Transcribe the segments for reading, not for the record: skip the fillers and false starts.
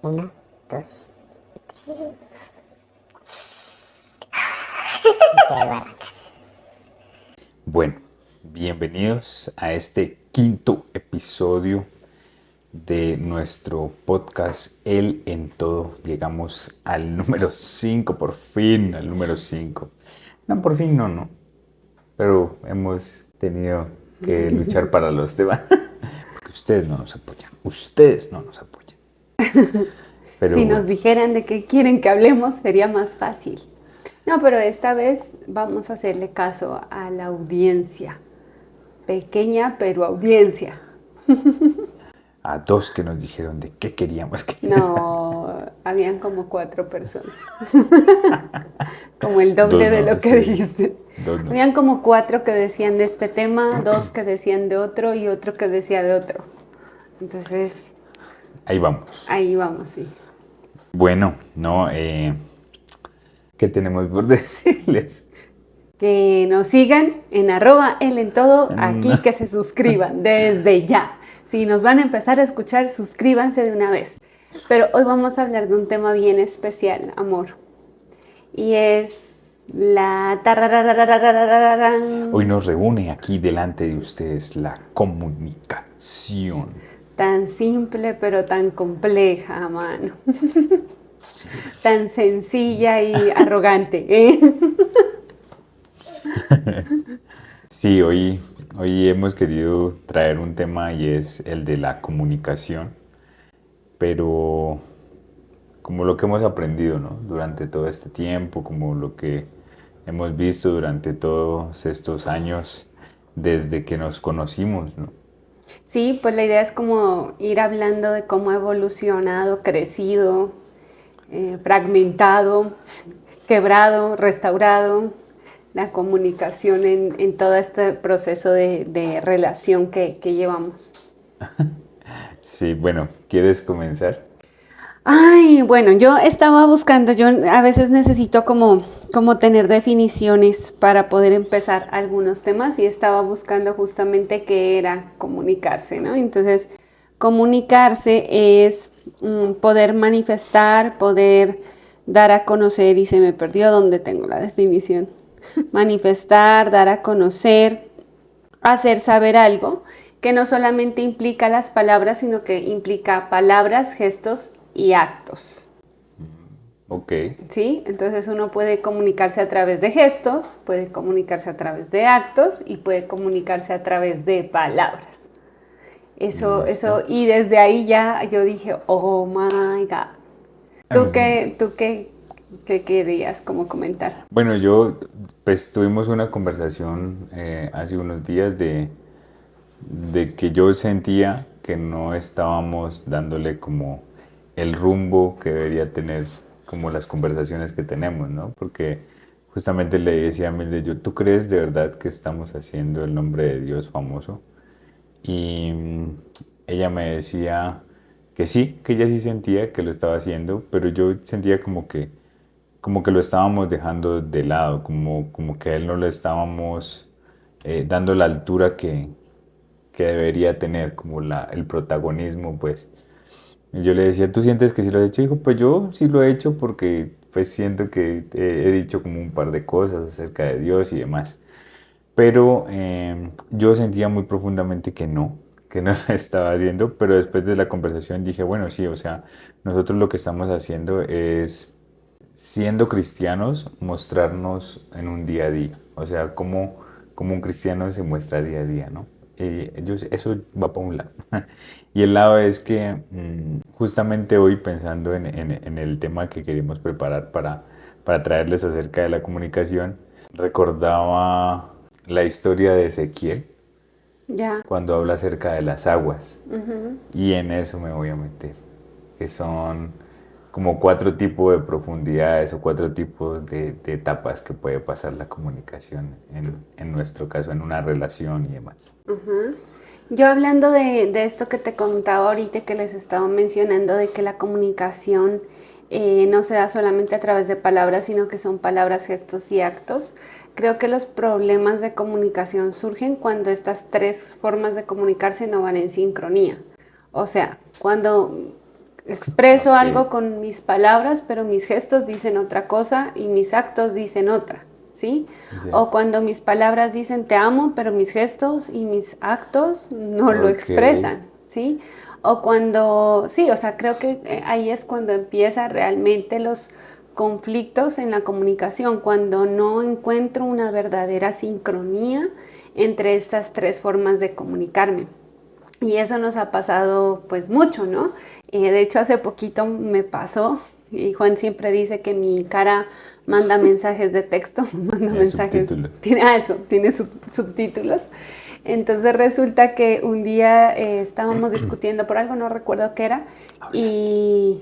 Una, dos, tres. Ya iba a arrancar. Bueno, bienvenidos a este quinto episodio de nuestro podcast El en Todo. Llegamos al número 5, por fin, al número 5. No, por fin no, pero hemos tenido que luchar para los demás. Porque ustedes no nos apoyan, Pero Si nos bueno, dijeran de qué quieren que hablemos, sería más fácil. No, pero esta vez vamos a hacerle caso a la audiencia. Pequeña, pero audiencia. a dos que nos dijeron de qué queríamos que... No, habían como 4 personas. Como el Dos doble de no, lo que sí. dijiste. Dos no. Habían como 4 que decían de este tema, 2 que decían de otro y otro que decía de otro. Entonces, Ahí vamos. ahí vamos, sí. Bueno, no, ¿qué tenemos por decirles? Que nos sigan en @elentodo, aquí que se suscriban desde ya. Si nos van a empezar a escuchar, suscríbanse de una vez. Pero hoy vamos a hablar de un tema bien especial, amor. Y es la tararararararararán. Hoy nos reúne aquí delante de ustedes la comunicación. Tan simple pero tan compleja, mano. Tan sencilla y arrogante, ¿eh? Sí, hoy hemos querido traer un tema y es el de la comunicación, pero como lo que hemos aprendido, ¿no? Durante todo este tiempo, como lo que hemos visto durante todos estos años desde que nos conocimos, ¿no? Sí, pues la idea es como ir hablando de cómo ha evolucionado, crecido, fragmentado, quebrado, restaurado la comunicación en todo este proceso de relación que llevamos. Sí, bueno, ¿quieres comenzar? Ay, bueno, yo estaba buscando, yo a veces necesito como tener definiciones para poder empezar algunos temas y estaba buscando justamente qué era comunicarse, ¿no? Entonces, comunicarse es poder manifestar, poder dar a conocer, y se me perdió donde tengo la definición. Manifestar, dar a conocer, hacer saber algo que no solamente implica las palabras, sino que implica palabras, gestos y actos. Ok. ¿Sí? Entonces uno puede comunicarse a través de gestos, puede comunicarse a través de actos y puede comunicarse a través de palabras. Eso, Listo. y desde ahí ya yo dije, oh my God. ¿Tú qué querías como comentar? Bueno, pues tuvimos una conversación hace unos días de que yo sentía que no estábamos dándole como el rumbo que debería tener como las conversaciones que tenemos, ¿no? Porque justamente le decía a Milde, ¿tú crees de verdad que estamos haciendo el nombre de Dios famoso? Y ella me decía que sí, que ella sí sentía que lo estaba haciendo, pero yo sentía como que lo estábamos dejando de lado, como que a él no le estábamos dando la altura que debería tener, como el protagonismo, pues. Y yo le decía, ¿tú sientes que sí lo has hecho? Dijo, pues yo sí lo he hecho porque pues siento que he dicho como un par de cosas acerca de Dios y demás. Pero yo sentía muy profundamente que no lo estaba haciendo, pero después de la conversación dije, bueno, sí, o sea, nosotros lo que estamos haciendo es siendo cristianos, mostrarnos en un día a día. O sea, como un cristiano se muestra día a día, ¿no? Eso va para un lado. Y el lado es que justamente hoy pensando en el tema que queríamos preparar para traerles acerca de la comunicación, recordaba la historia de Ezequiel Ya. cuando habla acerca de las aguas. Y en eso me voy a meter, que son como 4 tipos de profundidades o 4 tipos de etapas que puede pasar la comunicación, en nuestro caso, en una relación y demás. Yo hablando de esto que te contaba ahorita, que les estaba mencionando, de que la comunicación no se da solamente a través de palabras, sino que son palabras, gestos y actos. Creo que los problemas de comunicación surgen cuando estas 3 formas de comunicarse no van en sincronía. O sea, cuando expreso Ok. algo con mis palabras, pero mis gestos dicen otra cosa y mis actos dicen otra, ¿sí? Ya. O cuando mis palabras dicen te amo, pero mis gestos y mis actos no lo Ok. expresan, ¿sí? O cuando, sí, o sea, creo que ahí es cuando empieza realmente los conflictos en la comunicación, cuando no encuentro una verdadera sincronía entre estas tres formas de comunicarme. Y eso nos ha pasado pues mucho, ¿no? De hecho, hace poquito me pasó, y Juan siempre dice que mi cara manda mensajes de texto, manda Tiene mensajes, subtítulos. tiene eso, tiene subtítulos. Entonces resulta que un día estábamos discutiendo por algo, no recuerdo qué era, y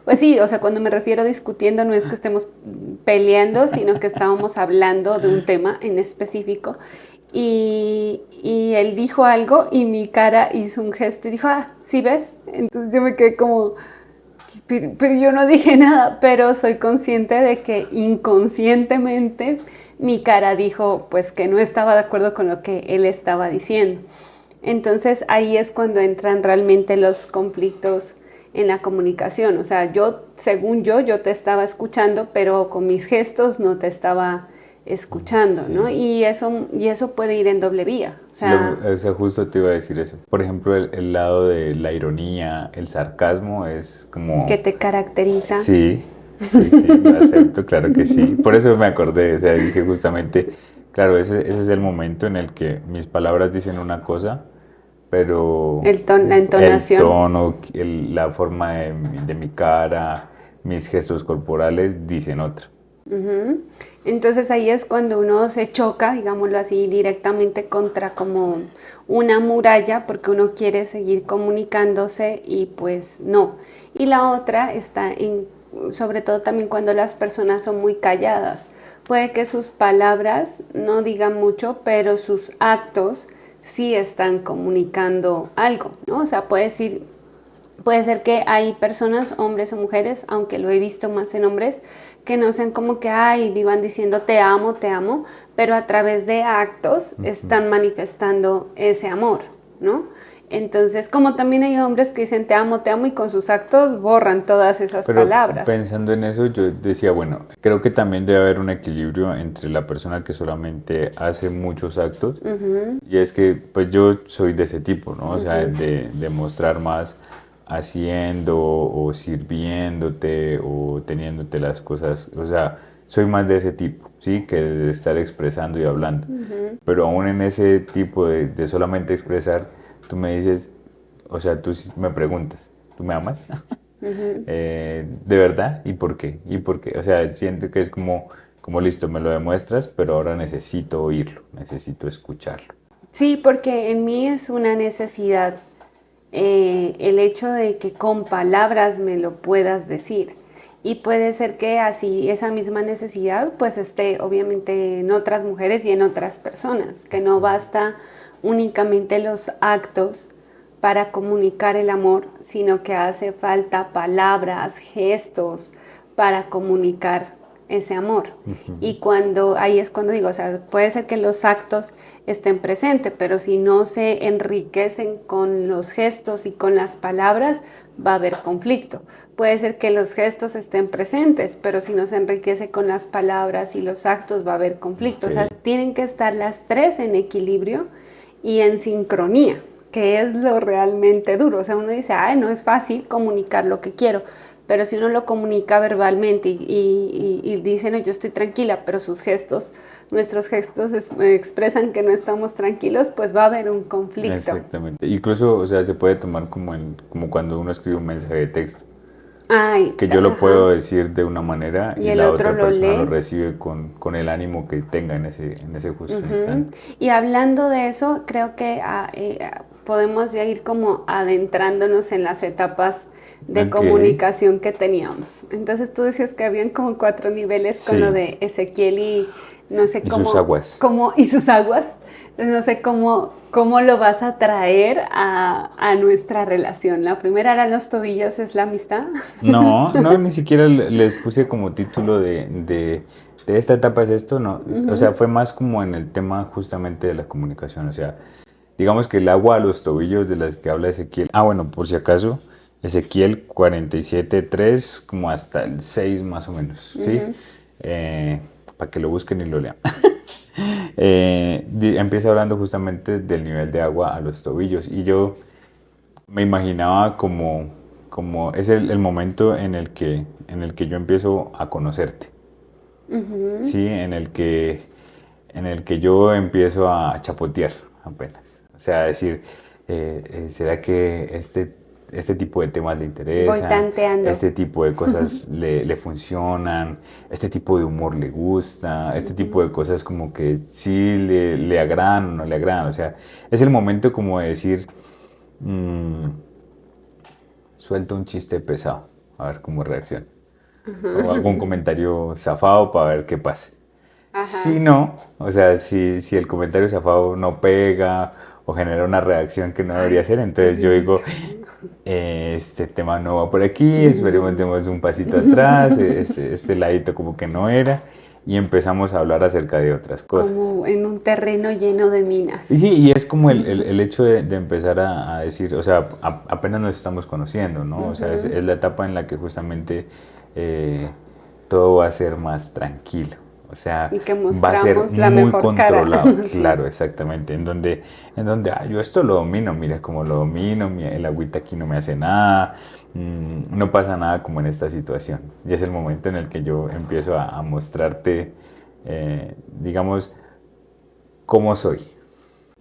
pues sí, o sea, cuando me refiero a discutiendo no es que estemos peleando, sino que estábamos hablando de un tema en específico. Y él dijo algo y mi cara hizo un gesto y dijo, ah, ¿sí ves? Entonces yo me quedé como, pero yo no dije nada, pero soy consciente de que inconscientemente mi cara dijo pues que no estaba de acuerdo con lo que él estaba diciendo. Entonces ahí es cuando entran realmente los conflictos en la comunicación. O sea, yo, según yo te estaba escuchando, pero con mis gestos no te estaba escuchando, Sí. ¿no? Y eso puede ir en doble vía. O sea, O sea, justo te iba a decir eso. Por ejemplo, el lado de la ironía, el sarcasmo es que como... te caracteriza. Sí, sí, sí, lo acepto, claro que sí. Por eso me acordé, o sea, dije justamente, claro, ese es el momento en el que mis palabras dicen una cosa, pero La el entonación. tono, la forma de mi cara, mis gestos corporales dicen otra. Ujú. Entonces ahí es cuando uno se choca, digámoslo así, directamente contra como una muralla porque uno quiere seguir comunicándose y pues no. Y la otra está en, sobre todo también cuando las personas son muy calladas. Puede que sus palabras no digan mucho, pero sus actos sí están comunicando algo, ¿no? O sea, puede ser que hay personas, hombres o mujeres, aunque lo he visto más en hombres, que no sean como que, ay, vivan diciendo te amo, pero a través de actos están manifestando ese amor, ¿no? Entonces, como también hay hombres que dicen te amo y con sus actos borran todas esas Pero palabras. pensando en eso, yo decía, bueno, creo que también debe haber un equilibrio entre la persona que solamente hace muchos actos y es que pues yo soy de ese tipo, ¿no? O sea, de mostrar más haciendo o sirviéndote o teniéndote las cosas, o sea, soy más de ese tipo, ¿sí? Que de estar expresando y hablando. Pero aún en ese tipo de solamente expresar, tú me dices, o sea, tú me preguntas, ¿tú me amas? ¿De verdad? ¿Y por qué? ¿Y por qué? O sea, siento que es como listo, me lo demuestras, pero ahora necesito oírlo, necesito escucharlo. Sí, porque en mí es una necesidad el hecho de que con palabras me lo puedas decir. Y puede ser que así esa misma necesidad pues esté obviamente en otras mujeres y en otras personas, que no basta únicamente los actos para comunicar el amor, sino que hace falta palabras, gestos para comunicar ese amor. Y cuando ahí es cuando digo, o sea, puede ser que los actos estén presentes, pero si no se enriquecen con los gestos y con las palabras, va a haber conflicto. Puede ser que los gestos estén presentes, pero si no se enriquece con las palabras y los actos, va a haber conflicto. O sea, Ok. tienen que estar las tres en equilibrio y en sincronía, que es lo realmente duro. O sea, uno dice, ay, no es fácil comunicar lo que quiero, pero si uno lo comunica verbalmente y dice, no, yo estoy tranquila, pero sus gestos, nuestros gestos expresan que no estamos tranquilos, pues va a haber un conflicto. Exactamente. Incluso, o sea, se puede tomar como cuando uno escribe un mensaje de texto, Ay, que yo lo ajá. puedo decir de una manera Y y el la otro otra lo persona lo lee. recibe con el ánimo que tenga en ese justo Ujú. instante. Y hablando de eso, creo que podemos ya ir como adentrándonos en las etapas de Ok. comunicación que teníamos. Entonces tú decías que habían como 4 niveles con lo Sí. de Ezequiel y no sé Y sus aguas. y sus aguas. No sé cómo lo vas a traer a nuestra relación. La primera era los tobillos, es la amistad. No, no, ni siquiera les puse como título de esta etapa es esto, no. O sea, fue más como en el tema justamente de la comunicación. O sea, digamos que el agua a los tobillos de las que habla Ezequiel. Ah, bueno, por si acaso, Ezequiel 47:3, como hasta el 6 más o menos, ¿sí? Para que lo busquen y lo lean. Empieza hablando justamente del nivel de agua a los tobillos y yo me imaginaba como es el momento en el que yo empiezo a conocerte, ¿sí? En el que yo empiezo a chapotear apenas. O sea, decir, ¿será que este tipo de temas le Voy interesan? tanteando. Este tipo de cosas le funcionan, este tipo de humor le gusta, este tipo de cosas como que sí le agradan o no le agradan. O sea, es el momento como de decir, suelta un chiste pesado, a ver cómo reacciona. O algún comentario zafado para ver qué pasa. Ajá. Si no, o sea, si el comentario zafado no pega o genera una reacción que no debería ser, entonces yo digo, este tema no va por aquí, esperemos demos un pasito atrás, este ladito como que no era, y empezamos a hablar acerca de otras cosas. Como en un terreno lleno de minas. Y sí, y es como el hecho de empezar a decir, o sea, apenas nos estamos conociendo, ¿no? O sea, es la etapa en la que justamente todo va a ser más tranquilo. O sea, Y que va a ser mostramos la muy mejor cara. controlado, claro, exactamente. En donde yo esto lo domino, mira cómo lo domino, el agüita aquí no me hace nada, no pasa nada como en esta situación. Y es el momento en el que yo empiezo a mostrarte, digamos, cómo soy.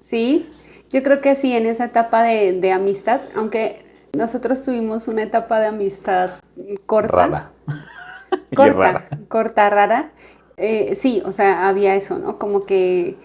Sí, yo creo que sí, en esa etapa de amistad, aunque nosotros tuvimos una etapa de amistad corta. Rara. Y Corta, rara. corta, rara. Sí, o sea, había eso, ¿no? Como que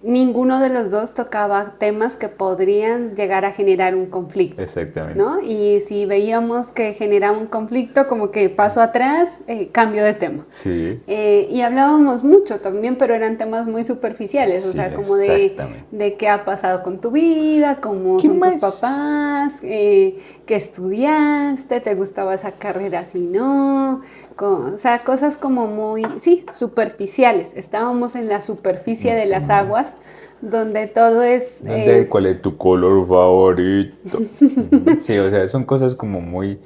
ninguno de los dos tocaba temas que podrían llegar a generar un conflicto, Exactamente. ¿no? Y si veíamos que generaba un conflicto, como que paso atrás, cambio de tema. Sí. Y hablábamos mucho también, pero eran temas muy superficiales, o Sí, sea, como de exactamente. qué ha pasado con tu vida, cómo ¿Qué son más? tus papás, qué estudiaste, te gustaba esa carrera, si no, o sea, cosas como muy, sí, superficiales. Estábamos en la superficie de las aguas, donde todo es... ¿Cuál es tu color favorito? Sí, o sea, son cosas como muy...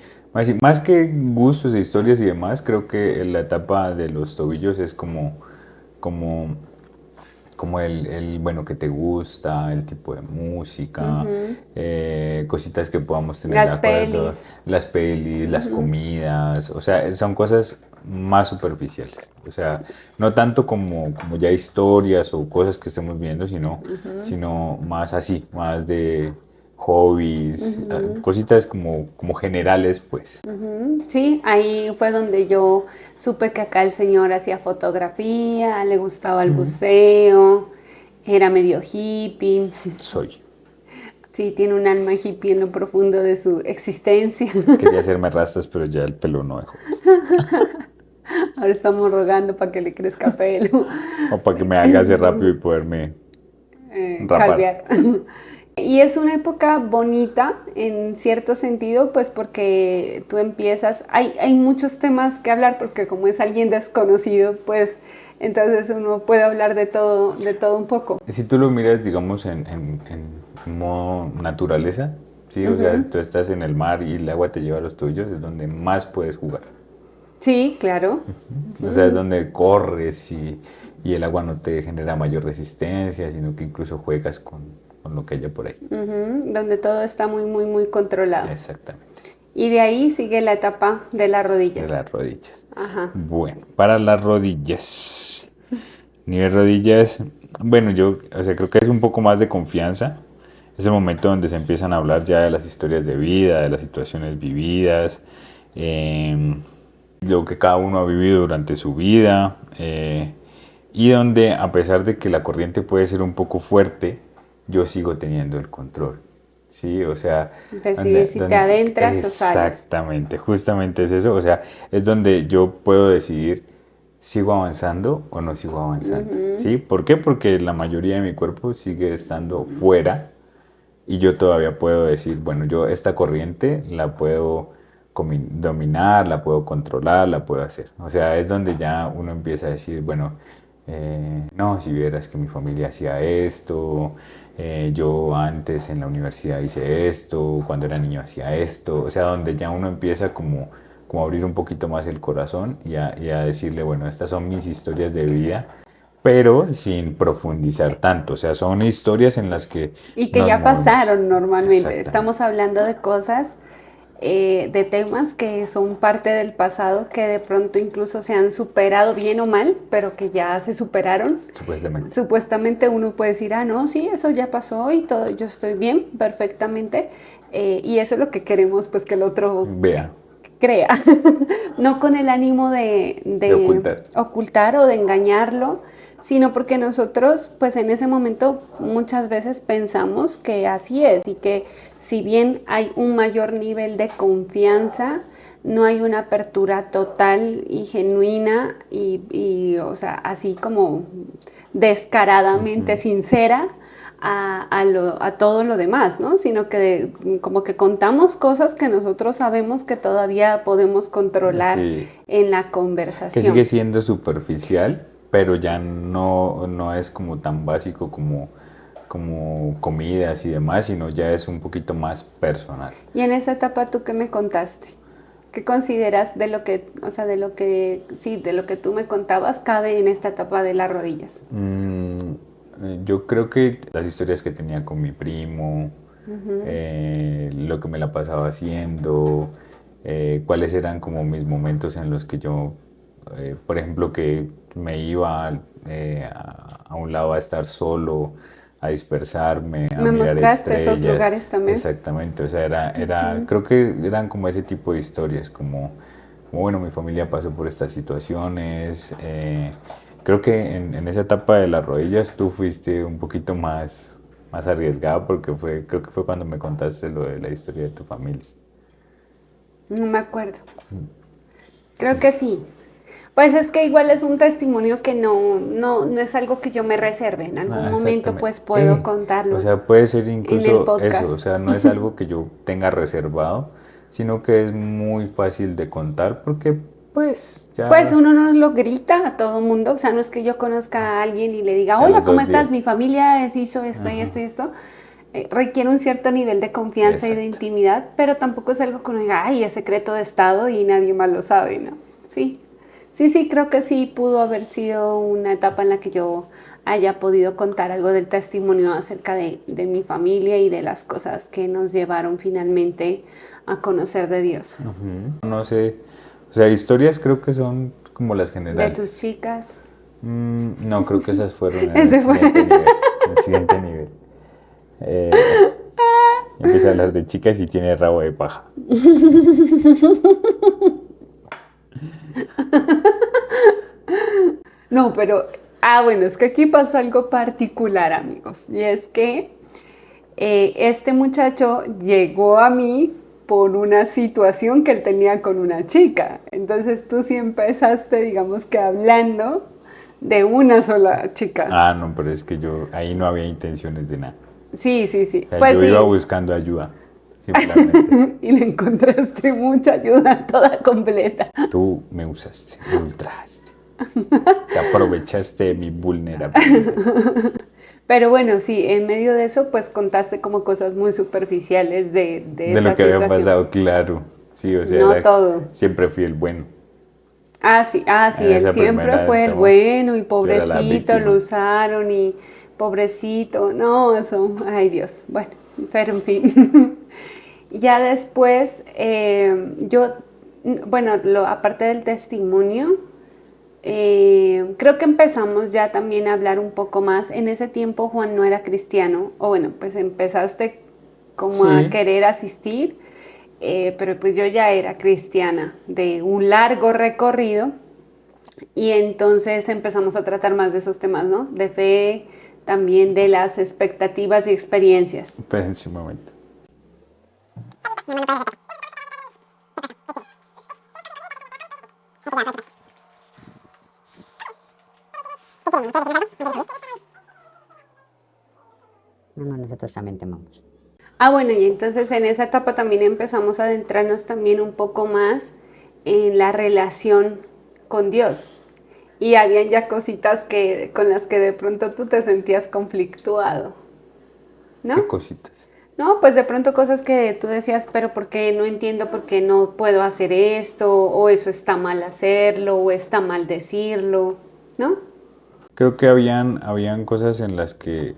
Más que gustos, historias y demás, creo que la etapa de los tobillos es como, como bueno, que te gusta, el tipo de música, cositas que podamos tener Las de acuerdo, pelis. las pelis, las comidas, o sea, son cosas más superficiales, o sea, no tanto como ya historias o cosas que estemos viendo, sino más así, más de hobbies, cositas como generales, pues. Sí, ahí fue donde yo supe que acá el señor hacía fotografía, le gustaba el buceo, era medio hippie. Soy. Sí, tiene un alma hippie en lo profundo de su existencia. Quería hacerme rastas, pero ya el pelo no dejó. Ahora estamos rogando para que le crezca pelo, O para que me haga rápido y poderme rapar. calvear. Y es una época bonita en cierto sentido, pues porque tú empiezas, hay muchos temas que hablar, porque como es alguien desconocido, pues entonces uno puede hablar de todo un poco. Si tú lo miras, digamos, en modo naturaleza, ¿sí? O sea, tú estás en el mar y el agua te lleva a los tuyos, es donde más puedes jugar. Sí, claro. O sea, es donde corres y el agua no te genera mayor resistencia, sino que incluso juegas con lo que haya por ahí. Donde todo está muy, muy, muy controlado. Exactamente. Y de ahí sigue la etapa de las rodillas. De las rodillas. Ajá. Bueno, para las rodillas. Nivel rodillas, bueno, yo creo que es un poco más de confianza. Es el momento donde se empiezan a hablar ya de las historias de vida, de las situaciones vividas, lo que cada uno ha vivido durante su vida, y donde a pesar de que la corriente puede ser un poco fuerte, yo sigo teniendo el control. Sí, o sea, Decides si te adentras o sales. exactamente, justamente es eso, o sea, es donde yo puedo decidir, ¿sigo avanzando o no sigo avanzando? ¿Sí? ¿Por qué? Porque la mayoría de mi cuerpo sigue estando fuera y yo todavía puedo decir, bueno, yo esta corriente la puedo dominar, la puedo controlar, la puedo hacer. O sea, es donde ya uno empieza a decir, bueno, no, si vieras que mi familia hacía esto, yo antes en la universidad hice esto, cuando era niño hacía esto, o sea, donde ya uno empieza como a abrir un poquito más el corazón y a decirle, bueno, estas son mis historias de vida, pero sin profundizar tanto, o sea, son historias en las que Y que nos ya movemos. pasaron normalmente. Exactamente. Estamos hablando de cosas, de temas que son parte del pasado, que de pronto incluso se han superado bien o mal, pero que ya se superaron. Supuestamente. Supuestamente uno puede decir, ah, no, sí, eso ya pasó y todo, yo estoy bien, perfectamente. Y eso es lo que queremos, pues que el otro Vea, crea, no con el ánimo de ocultar. ocultar o de engañarlo, sino porque nosotros, pues en ese momento muchas veces pensamos que así es y que si bien hay un mayor nivel de confianza, no hay una apertura total y genuina o sea, así como descaradamente sincera a todo lo demás, ¿no? Sino que como que contamos cosas que nosotros sabemos que todavía podemos controlar Sí, en la que conversación. sigue siendo superficial, pero ya no es como tan básico como comidas y demás, sino ya es un poquito más personal. Y en esa etapa, ¿tú qué me contaste? ¿Qué consideras de lo que, o sea, sí, de lo que tú me contabas cabe en esta etapa de las rodillas? Yo creo que las historias que tenía con mi primo, lo que me la pasaba haciendo, cuáles eran como mis momentos en los que yo, por ejemplo, que me iba a un lado a estar solo, a dispersarme, a Me mirar mostraste esos estrellas. lugares también. Exactamente, o sea, creo que eran como ese tipo de historias, como, bueno, mi familia pasó por estas situaciones. Creo que en esa etapa de las rodillas tú fuiste un poquito más arriesgado porque creo que fue cuando me contaste lo de la historia de tu familia. No me acuerdo. Creo que sí. Pues es que igual es un testimonio que no es algo que yo me reserve. En algún momento Exactamente. pues puedo contarlo O sea, puede ser en el incluso podcast. eso, o sea, no es algo que yo tenga reservado, sino que es muy fácil de contar porque pues ya Pues uno no lo grita a todo mundo, o sea, no es que yo conozca a alguien y le diga, a hola, los ¿cómo 2 días. estás? Mi familia hizo esto y esto y esto. Requiere un cierto nivel de confianza y de Exacto. intimidad, pero tampoco es algo que uno diga, ay, es secreto de Estado y nadie más lo sabe, ¿no? Sí, sí, creo que sí pudo haber sido una etapa en la que yo haya podido contar algo del testimonio acerca de mi familia y de las cosas que nos llevaron finalmente a conocer de Dios. No sé, o sea, historias creo que son como las De generales. tus chicas. No, creo que esas fueron en el Ese fue. siguiente nivel. En el siguiente nivel. Eh, Empieza a hablar de chicas y tiene rabo de paja. No, pero, bueno, es que aquí pasó algo particular, amigos, y es que este muchacho llegó a mí por una situación que él tenía con una chica. Entonces tú sí empezaste, digamos que hablando de una sola chica. Ah, no, pero es que yo ahí no había intenciones de nada. Sí, O sea, pues yo sí. iba buscando ayuda, simplemente. Y le encontraste mucha ayuda toda completa. Tú me usaste, me ultrajaste. Te aprovechaste de mi vulnerabilidad. Pero bueno, sí, en medio de eso, pues contaste como cosas muy superficiales de De esa lo que había situación. pasado, claro. Sí, o sea, No todo. siempre fui el bueno. Sí, En él esa siempre primera fue el etapa, bueno y yo era la pobrecito, víctima. lo usaron y pobrecito, no, eso, ay Dios, bueno, pero en fin. Ya después, bueno, aparte del testimonio, creo que empezamos ya también a hablar un poco más. En ese tiempo Juan no era cristiano, o bueno, pues empezaste como a Sí, querer asistir, pero pues yo ya era cristiana de un largo recorrido y entonces empezamos a tratar más de esos temas, ¿no? De fe, también de las expectativas y experiencias. espérense un momento. No, nosotros también temamos. Bueno, y entonces en esa etapa también empezamos a adentrarnos también un poco más en la relación con Dios. Y habían ya cositas con las que de pronto tú te sentías conflictuado. ¿no? ¿Qué cositas? No, pues de pronto cosas que tú decías, pero ¿por qué no entiendo por qué no puedo hacer esto? O eso está mal hacerlo, o está mal decirlo, ¿no? Creo que habían cosas en las que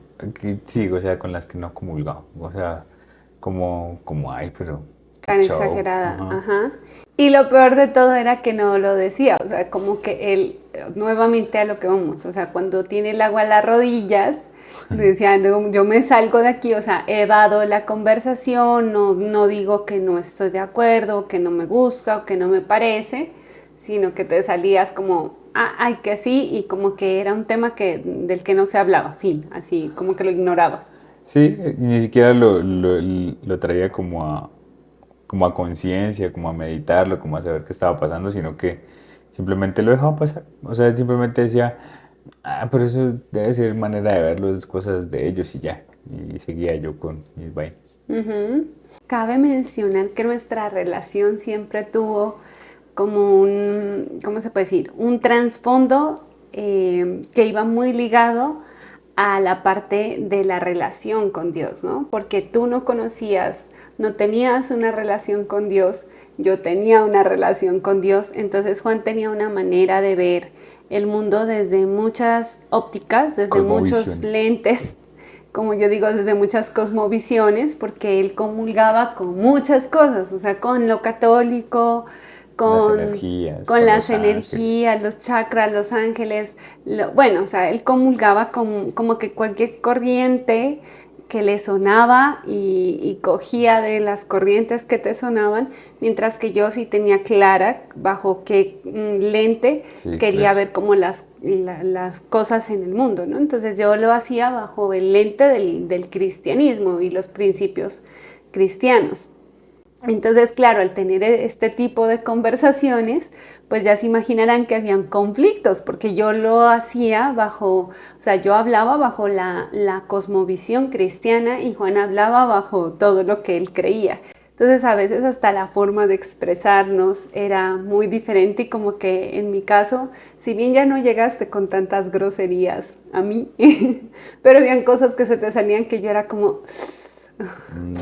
sí, o sea, con las que no comulgaba. O sea, ay, pero qué Tan show. exagerada, Ajá. ajá. Y lo peor de todo era que no lo decía, o sea, como que él, nuevamente a lo que vamos, o sea, cuando tiene el agua a las rodillas, decía, "No, yo me salgo de aquí, o sea, evado la conversación, no digo que no estoy de acuerdo, que no me gusta o que no me parece, sino que te salías como, ay, que sí, y como que era un tema del que no se hablaba, fin, así, como que lo ignorabas. Sí, y ni siquiera lo traía como a conciencia, como a meditarlo, como a saber qué estaba pasando, sino que simplemente lo dejaba pasar. O sea, simplemente decía, pero eso debe ser manera de verlo, es cosas de ellos y ya. Y seguía yo con mis vainas. Ujú. Cabe mencionar que nuestra relación siempre tuvo como un, ¿cómo se puede decir? Un trasfondo que iba muy ligado a la parte de la relación con Dios, ¿no? Porque tú no conocías, no tenías una relación con Dios, yo tenía una relación con Dios, entonces Juan tenía una manera de ver el mundo desde muchas ópticas, desde muchos Cosmovisiones. lentes, como yo digo, desde muchas cosmovisiones, porque él comulgaba con muchas cosas, o sea, con lo católico, Las con, energías, con con las los ángeles. energías, los chakras, los ángeles, bueno, o sea, él comulgaba como que cualquier corriente que le sonaba y cogía de las corrientes que te sonaban, mientras que yo sí tenía clara bajo qué lente Sí, quería claro. ver como las cosas en el mundo, ¿no? Entonces yo lo hacía bajo el lente del cristianismo y los principios cristianos. Entonces, claro, al tener este tipo de conversaciones, pues ya se imaginarán que habían conflictos, porque yo lo hacía bajo, o sea, yo hablaba bajo la cosmovisión cristiana y Juan hablaba bajo todo lo que él creía. Entonces, a veces hasta la forma de expresarnos era muy diferente y como que en mi caso, si bien ya no llegaste con tantas groserías a mí, pero habían cosas que se te salían que yo era como, Mm,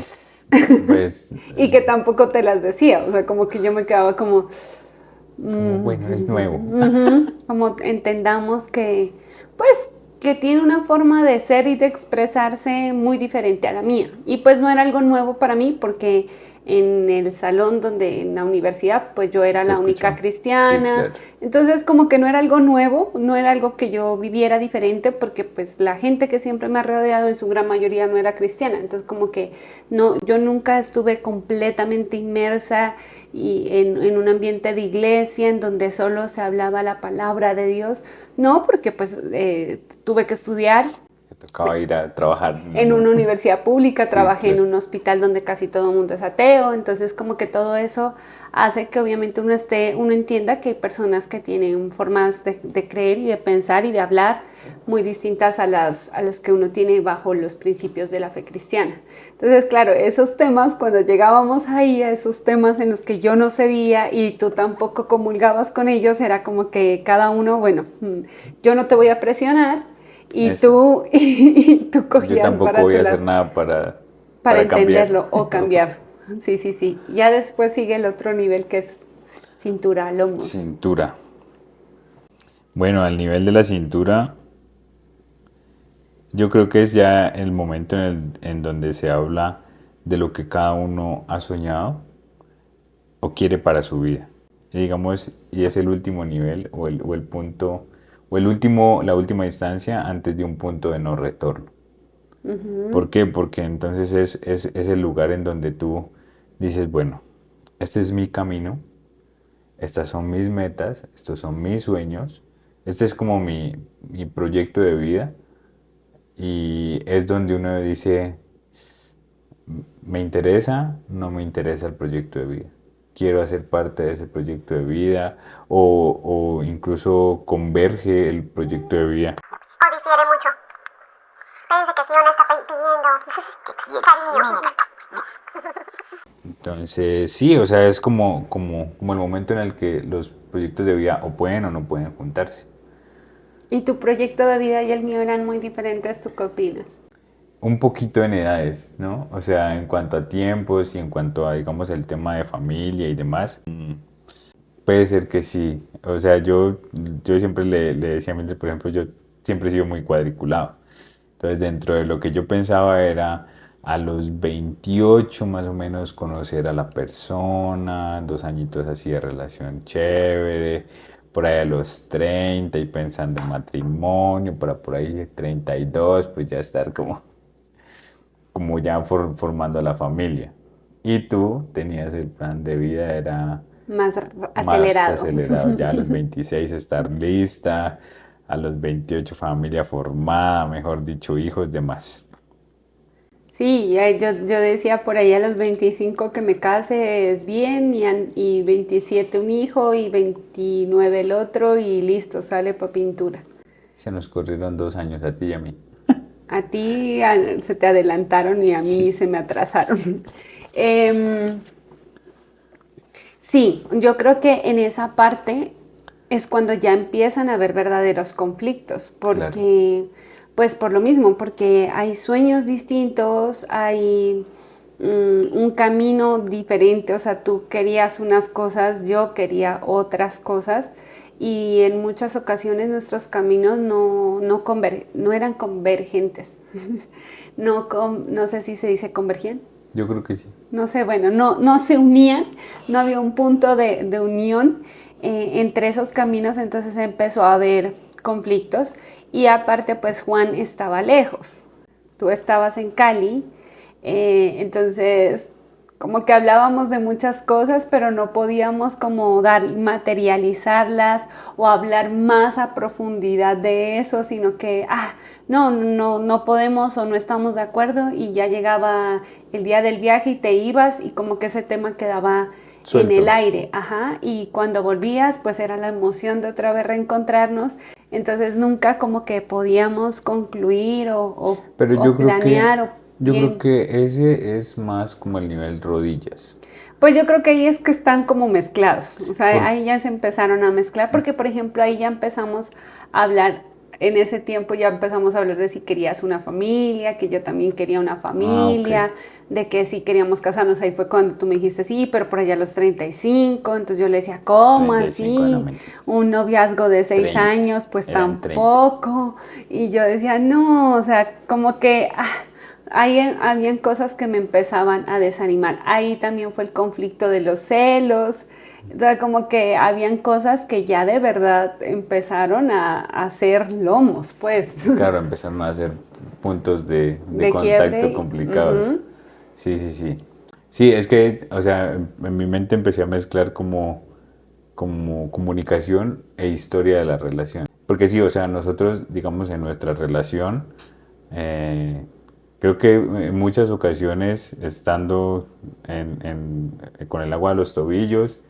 Pues, y que tampoco te las decía, o sea, como que yo me quedaba como, como bueno, es nuevo. como entendamos que, pues, que tiene una forma de ser y de expresarse muy diferente a la mía. Y pues no era algo nuevo para mí porque en el salón donde en la universidad pues yo era Se la única escuchó. Sí, cristiana, claro. entonces como que no era algo nuevo, no era algo que yo viviera diferente porque pues la gente que siempre me ha rodeado en su gran mayoría no era cristiana, entonces como que no, yo nunca estuve completamente inmersa en un ambiente de iglesia en donde solo se hablaba la palabra de Dios, no, porque pues tuve que estudiar Me tocaba ir a trabajar en una universidad pública, Sí, trabajé en claro. un hospital donde casi todo el mundo es ateo, entonces como que todo eso hace que obviamente uno entienda que hay personas que tienen formas de creer y de pensar y de hablar muy distintas a las que uno tiene bajo los principios de la fe cristiana. Entonces, claro, esos temas, cuando llegábamos ahí a esos temas en los que yo no cedía y tú tampoco comulgabas con ellos, era como que cada uno, bueno, yo no te voy a presionar, y Eso. tú, y tú Yo cogías tampoco para voy tu a hacer lado nada para para cambiar. entenderlo o cambiar. Sí, sí, sí. Ya después sigue el otro nivel que es cintura, lomos. Cintura. Bueno, al nivel de la cintura, yo creo que es ya el momento en donde se habla de lo que cada uno ha soñado o quiere para su vida. Y digamos, y es el último nivel o el punto, la última instancia antes de un punto de no retorno. ¿Por qué? Porque entonces es el lugar en donde tú dices, bueno, este es mi camino, estas son mis metas, estos son mis sueños, este es como mi proyecto de vida y es donde uno dice, me interesa, no me interesa el proyecto de vida. Quiero hacer parte de ese proyecto de vida o incluso converge el proyecto de vida. O difiere mucho. Espérense que Fiona está pidiendo cariño. Entonces, sí, o sea, es como el momento en el que los proyectos de vida o pueden o no pueden juntarse. Y tu proyecto de vida y el mío eran muy diferentes, ¿tú qué opinas? un poquito en edades, ¿no? O sea, en cuanto a tiempos y en cuanto a, digamos, el tema de familia y demás, puede ser que sí. O sea, yo siempre le decía a Mildred, por ejemplo, yo siempre he sido muy cuadriculado. Entonces, dentro de lo que yo pensaba era a los 28 más o menos conocer a la persona, 2 añitos así de relación chévere, por ahí a los 30 y pensando en matrimonio, para por ahí de 32 pues ya estar como ya formando la familia. Y tú tenías el plan de vida, era Más más acelerado. acelerado, ya a los 26 estar lista, a los 28 familia formada, mejor dicho, hijos, demás. Sí, yo decía por ahí a los 25 que me case es bien y 27 un hijo y 29 el otro y listo, sale para pintura. Se nos corrieron 2 años a ti y a mí. A ti se te adelantaron y a mí Sí, se me atrasaron. Em, sí, yo creo que en esa parte es cuando ya empiezan a haber verdaderos conflictos, claro. porque, pues por lo mismo, porque hay sueños distintos, hay un camino diferente, o sea, tú querías unas cosas, yo quería otras cosas, y en muchas ocasiones nuestros caminos no eran convergentes. No sé si se dice convergían. Yo creo que sí. No sé, bueno, no se unían, no había un punto de unión entre esos caminos, entonces empezó a haber conflictos y aparte pues Juan estaba lejos, tú estabas en Cali, entonces como que hablábamos de muchas cosas, pero no podíamos como materializarlas o hablar más a profundidad de eso, sino que, no podemos o no estamos de acuerdo y ya llegaba el día del viaje y te ibas y como que ese tema quedaba en el Suelto. aire, ajá, y cuando volvías pues era la emoción de otra vez reencontrarnos, entonces nunca como que podíamos concluir Pero o planear o yo creo bien. que ese es más como el nivel rodillas. Pues yo creo que ahí es que están como mezclados, o sea, Por- ahí ya se empezaron a mezclar, porque por ejemplo ahí ya empezamos a hablar, en ese tiempo ya empezamos a hablar de si querías una familia, que yo también quería una ok. familia, de que si queríamos casarnos, ahí fue cuando tú me dijiste sí, pero por allá a los 35, entonces yo le decía, ¿cómo 35 no así? mentiras. Un noviazgo de 6 30. años, pues Eran 30. tampoco, y yo decía, no, o sea, como que... ahí habían cosas que me empezaban a desanimar. Ahí también fue el conflicto de los celos. Entonces, como que habían cosas que ya de verdad empezaron a hacer lomos, pues, Claro, empezaron a hacer puntos de de contacto quiebre. complicados. Ujú. Sí, sí, sí. Sí, es que, o sea, en mi mente empecé a mezclar como comunicación e historia de la relación. Porque sí, o sea, nosotros, digamos, en nuestra relación, eh, creo que en muchas ocasiones, estando con el agua a los tobillos,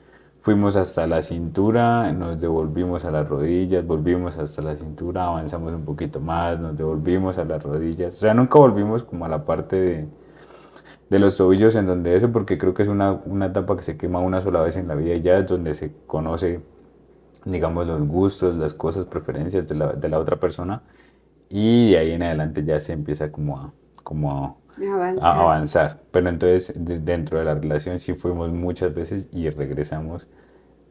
fuimos hasta la cintura, nos devolvimos a las rodillas, volvimos hasta la cintura, avanzamos un poquito más, nos devolvimos a las rodillas. O sea, nunca volvimos como a la parte de los tobillos en donde eso, porque creo que es una etapa que se quema una sola vez en la vida y ya es donde se conoce, digamos, los gustos, las cosas, preferencias de la otra persona y de ahí en adelante ya se empieza como a Avanzar. avanzar. Pero entonces dentro de la relación sí fuimos muchas veces y regresamos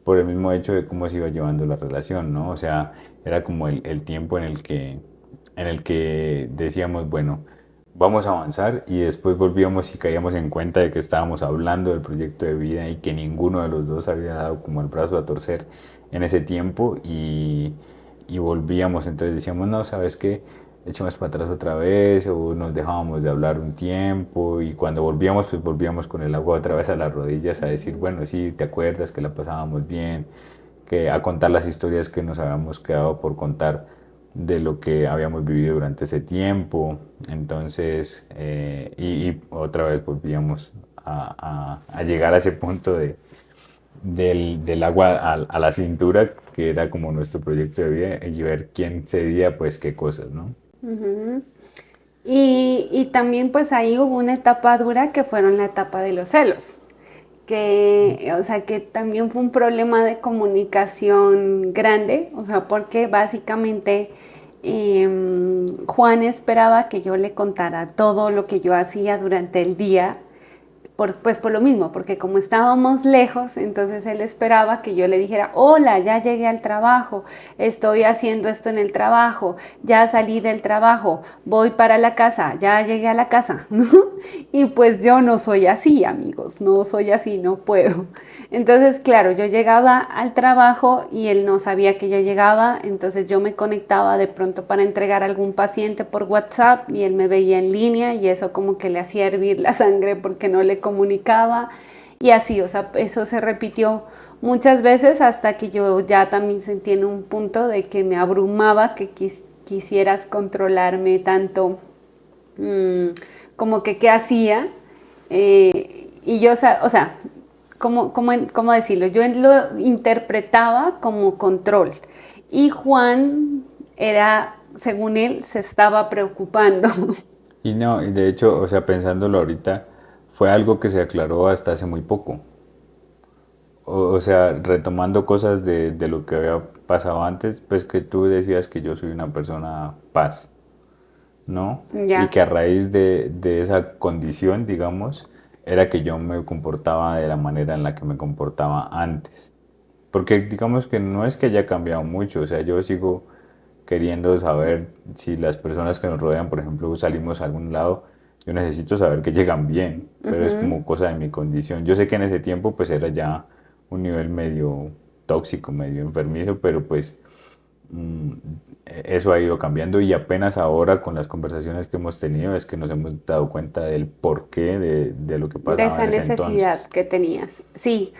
por el mismo hecho de cómo se iba llevando la relación, ¿no? O sea, era como el tiempo en el que decíamos, bueno, vamos a avanzar y después volvíamos y caíamos en cuenta de que estábamos hablando del proyecto de vida y que ninguno de los dos había dado como el brazo a torcer en ese tiempo y volvíamos, entonces decíamos, no, ¿sabes qué? Echamos para atrás otra vez o nos dejábamos de hablar un tiempo y cuando volvíamos, pues volvíamos con el agua otra vez a las rodillas a decir, bueno, sí, ¿te acuerdas que la pasábamos bien? Que a contar las historias que nos habíamos quedado por contar de lo que habíamos vivido durante ese tiempo. Entonces, y otra vez volvíamos a llegar a ese punto del agua a la cintura, que era como nuestro proyecto de vida, y ver quién cedía, pues qué cosas, ¿no? Ujú. Y también pues ahí hubo una etapa dura que fueron la etapa de los celos, que, o sea, que también fue un problema de comunicación grande, o sea, porque básicamente Juan esperaba que yo le contara todo lo que yo hacía durante el día, pues por lo mismo, porque como estábamos lejos, entonces él esperaba que yo le dijera, hola, ya llegué al trabajo, estoy haciendo esto en el trabajo, ya salí del trabajo, voy para la casa, ya llegué a la casa, ¿no? Y pues yo no soy así, amigos, no soy así, no puedo. Entonces, claro, yo llegaba al trabajo y él no sabía que yo llegaba, entonces yo me conectaba de pronto para entregar a algún paciente por WhatsApp y él me veía en línea y eso como que le hacía hervir la sangre porque no le comunicaba y así, o sea, eso se repitió muchas veces hasta que yo ya también sentí en un punto de que me abrumaba que quisieras controlarme tanto como que qué hacía y yo, o sea, ¿cómo decirlo? Yo lo interpretaba como control y Juan era, según él, se estaba preocupando. Y no, y de hecho, o sea, pensándolo ahorita, fue algo que se aclaró hasta hace muy poco. O sea, retomando cosas de lo que había pasado antes, pues que tú decías que yo soy una persona paz, ¿no? Y Ya. que a raíz de esa condición, digamos, era que yo me comportaba de la manera en la que me comportaba antes. Porque digamos que no es que haya cambiado mucho, o sea, yo sigo queriendo saber si las personas que nos rodean, por ejemplo, salimos a algún lado, yo necesito saber que llegan bien, pero es como cosa de mi condición. Yo sé que en ese tiempo pues era ya un nivel medio tóxico, medio enfermizo, pero pues mm, eso ha ido cambiando y apenas ahora con las conversaciones que hemos tenido es que nos hemos dado cuenta del porqué de lo que De pasaba esa en ese necesidad entonces. que tenías. Sí,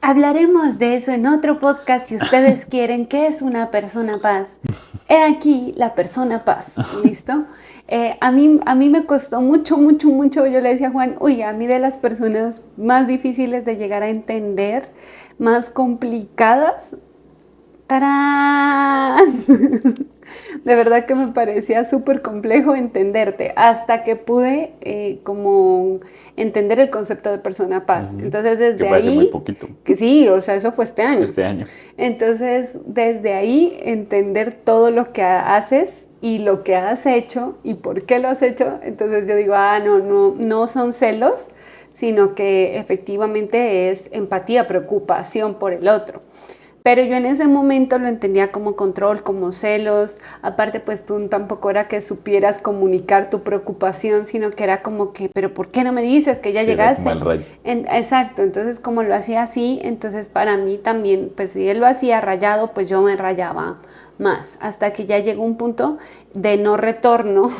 hablaremos de eso en otro podcast si ustedes quieren. ¿Qué es una persona paz? He aquí la persona paz, ¿listo? A mí me costó mucho, mucho, mucho. Yo le decía a Juan, uy, a mí de las personas más difíciles de llegar a entender, más complicadas, ¡tarán! De verdad que me parecía súper complejo entenderte hasta que pude como entender el concepto de persona paz. Ujú. Entonces Que desde fue hace muy ahí, poquito, que sí, o sea, eso fue este año. este año. Entonces desde ahí entender todo lo que haces y lo que has hecho y por qué lo has hecho. Entonces yo digo, no, no, no son celos, sino que efectivamente es empatía, preocupación por el otro. Pero yo en ese momento lo entendía como control, como celos. Aparte, pues tú tampoco era que supieras comunicar tu preocupación, sino que era como que, pero ¿por qué no me dices que ya Sí, era como llegaste? el rayo. Exacto, entonces como lo hacía así, entonces para mí también, pues si él lo hacía rayado, pues yo me rayaba más. Hasta que ya llegó un punto de no retorno,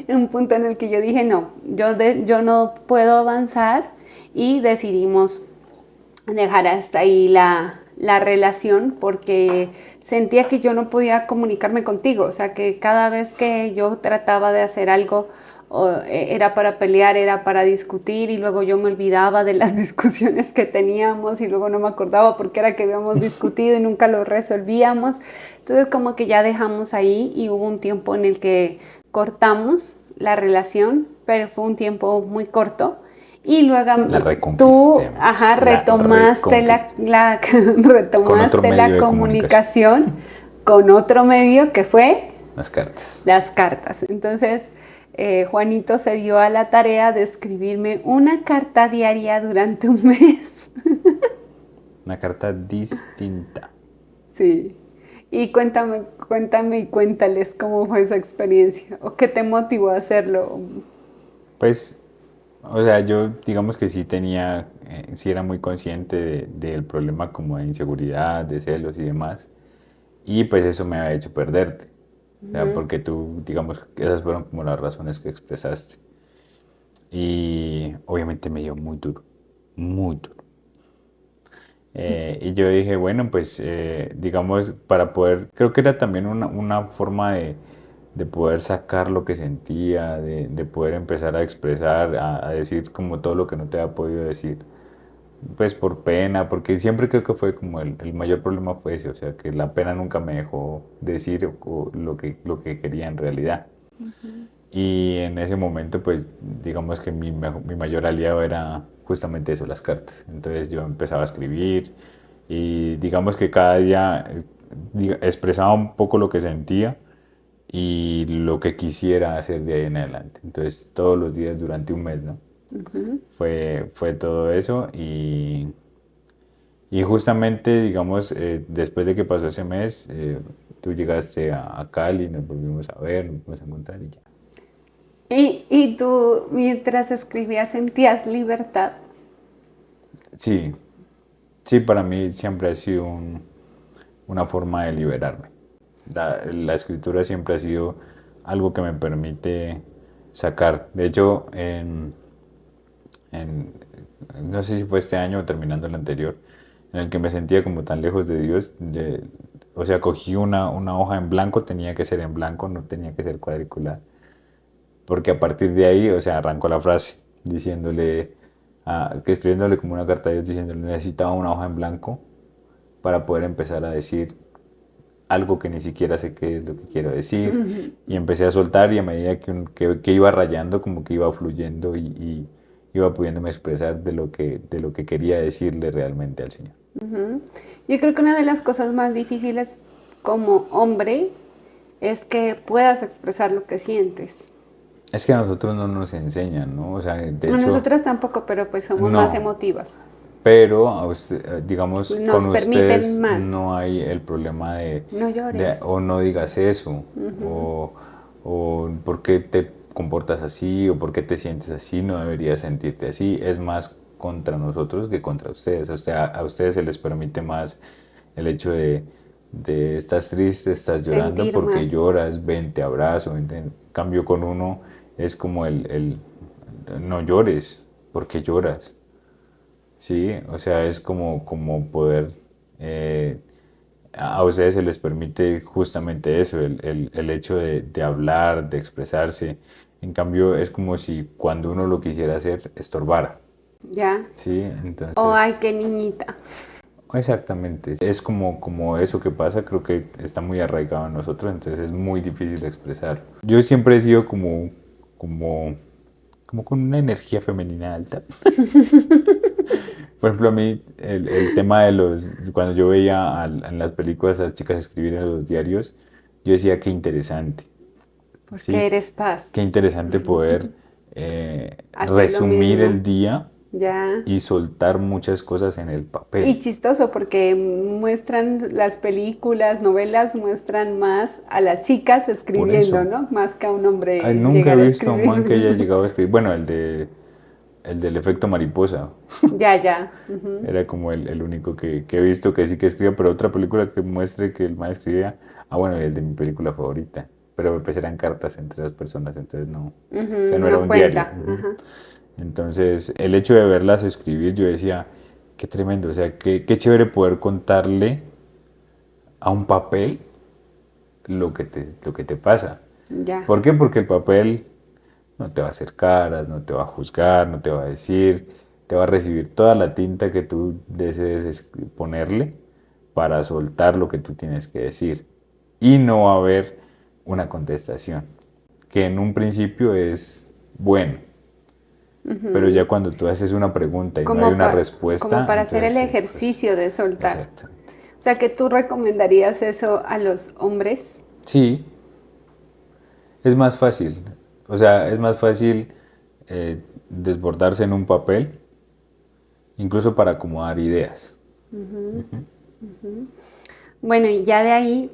un punto en el que yo dije, no, yo no puedo avanzar y decidimos dejar hasta ahí la relación porque sentía que yo no podía comunicarme contigo, o sea que cada vez que yo trataba de hacer algo era para pelear, era para discutir y luego yo me olvidaba de las discusiones que teníamos y luego no me acordaba porque era que habíamos discutido y nunca lo resolvíamos. Entonces como que ya dejamos ahí y hubo un tiempo en el que cortamos la relación, pero fue un tiempo muy corto. Y luego La tú, reconquistemos. ajá, La retomaste reconquisté. Con otro retomaste medio la de comunicación con otro medio que fue Las cartas. las cartas. Entonces, Juanito se dio a la tarea de escribirme una carta diaria durante un mes. Una carta distinta. Sí. Y cuéntame y cuéntales cómo fue esa experiencia o qué te motivó a hacerlo. Pues, o sea, yo digamos que sí tenía, sí era muy consciente del problema como de inseguridad, de celos y demás. Y pues eso me ha hecho perderte. O sea, porque tú, digamos, que esas fueron como las razones que expresaste. Y obviamente me dio muy duro, muy duro. Y yo dije, bueno, pues digamos, para poder, creo que era también una forma de poder sacar lo que sentía, de poder empezar a expresar, a decir como todo lo que no te había podido decir, pues por pena, porque siempre creo que fue como el mayor problema fue ese, o sea, que la pena nunca me dejó decir lo que quería en realidad. Y en ese momento, pues, digamos que mi mayor aliado era justamente eso, las cartas. Entonces yo empezaba a escribir y digamos que cada día expresaba un poco lo que sentía y lo que quisiera hacer de ahí en adelante. Entonces, todos los días durante un mes, ¿no? Fue todo eso y justamente, digamos, después de que pasó ese mes, tú llegaste a Cali, nos volvimos a ver, nos volvimos a encontrar y ya. Y tú, mientras escribías, sentías libertad. Sí, sí, para mí siempre ha sido una forma de liberarme. La escritura siempre ha sido algo que me permite sacar. De hecho, en- no sé si fue este año o terminando el anterior, en el que me sentía como tan lejos de Dios. O sea, cogí una hoja en blanco, tenía que ser en blanco, no tenía que ser cuadriculada. Porque a partir de ahí, o sea, arrancó la frase diciéndole, que escribiéndole como una carta a Dios diciéndole, necesitaba una hoja en blanco para poder empezar a decir algo que ni siquiera sé qué es lo que quiero decir. Y empecé a soltar y a medida que iba rayando, como que iba fluyendo y iba pudiéndome expresar de lo que quería decirle realmente al Señor. Yo creo que una de las cosas más difíciles como hombre es que puedas expresar lo que sientes. Es que a nosotros no nos enseñan, ¿no? O sea, de A hecho, nosotras tampoco, pero pues somos no. más emotivas. Pero, digamos, Nos con permiten ustedes más. no hay el problema No llores. o no digas eso, o por qué te comportas así, o por qué te sientes así, no deberías sentirte así. Es más contra nosotros que contra ustedes. A ustedes se les permite más el hecho de estás triste, estás llorando Sentir porque más. lloras, ven, te abrazo. Ven, en cambio, con uno es como el no llores, porque lloras. Sí, o sea, es como poder, a ustedes se les permite justamente eso, el hecho de hablar, de expresarse. En cambio, es como si cuando uno lo quisiera hacer, estorbara. ¿Ya? Sí, entonces, Oh, ay, qué niñita. exactamente. Es como eso que pasa, creo que está muy arraigado en nosotros, entonces es muy difícil de expresar. Yo siempre he sido como con una energía femenina alta. Por ejemplo, a mí el tema cuando yo veía en las películas a las chicas escribir en los diarios, yo decía qué interesante, Porque ¿sí? eres paz. Qué interesante poder Hacer lo resumir mismo. el día Ya. y soltar muchas cosas en el Y papel. chistoso porque muestran las películas, novelas, muestran más a las chicas escribiendo, eso. ¿no? Más que a un hombre Ay, nunca llegar he a visto a un man que haya escribir. llegado a escribir. Bueno, el del efecto mariposa. Ya, ya. Ujú. Era como el único que he visto que sí que escribía, pero otra película que muestre que el man escribía, bueno, y el de mi película favorita, pero pues eran cartas entre las personas, entonces no, o sea, no era No un cuenta. diario. Ajá. Entonces, el hecho de verlas escribir, yo decía, qué tremendo, o sea, qué chévere poder contarle a un papel lo que te pasa. Ya. ¿Por qué? Porque el papel no te va a hacer caras, no te va a juzgar, no te va a decir, te va a recibir toda la tinta que tú desees ponerle para soltar lo que tú tienes que decir. Y no va a haber una contestación, que en un principio es bueno, pero ya cuando tú haces una pregunta y no hay una respuesta, como para hacer el entonces, ejercicio de soltar. exactamente. O sea, que tú recomendarías eso a los hombres. Sí, es más fácil. O sea, es más fácil desbordarse en un papel, incluso para acomodar ideas. Bueno, y ya de ahí,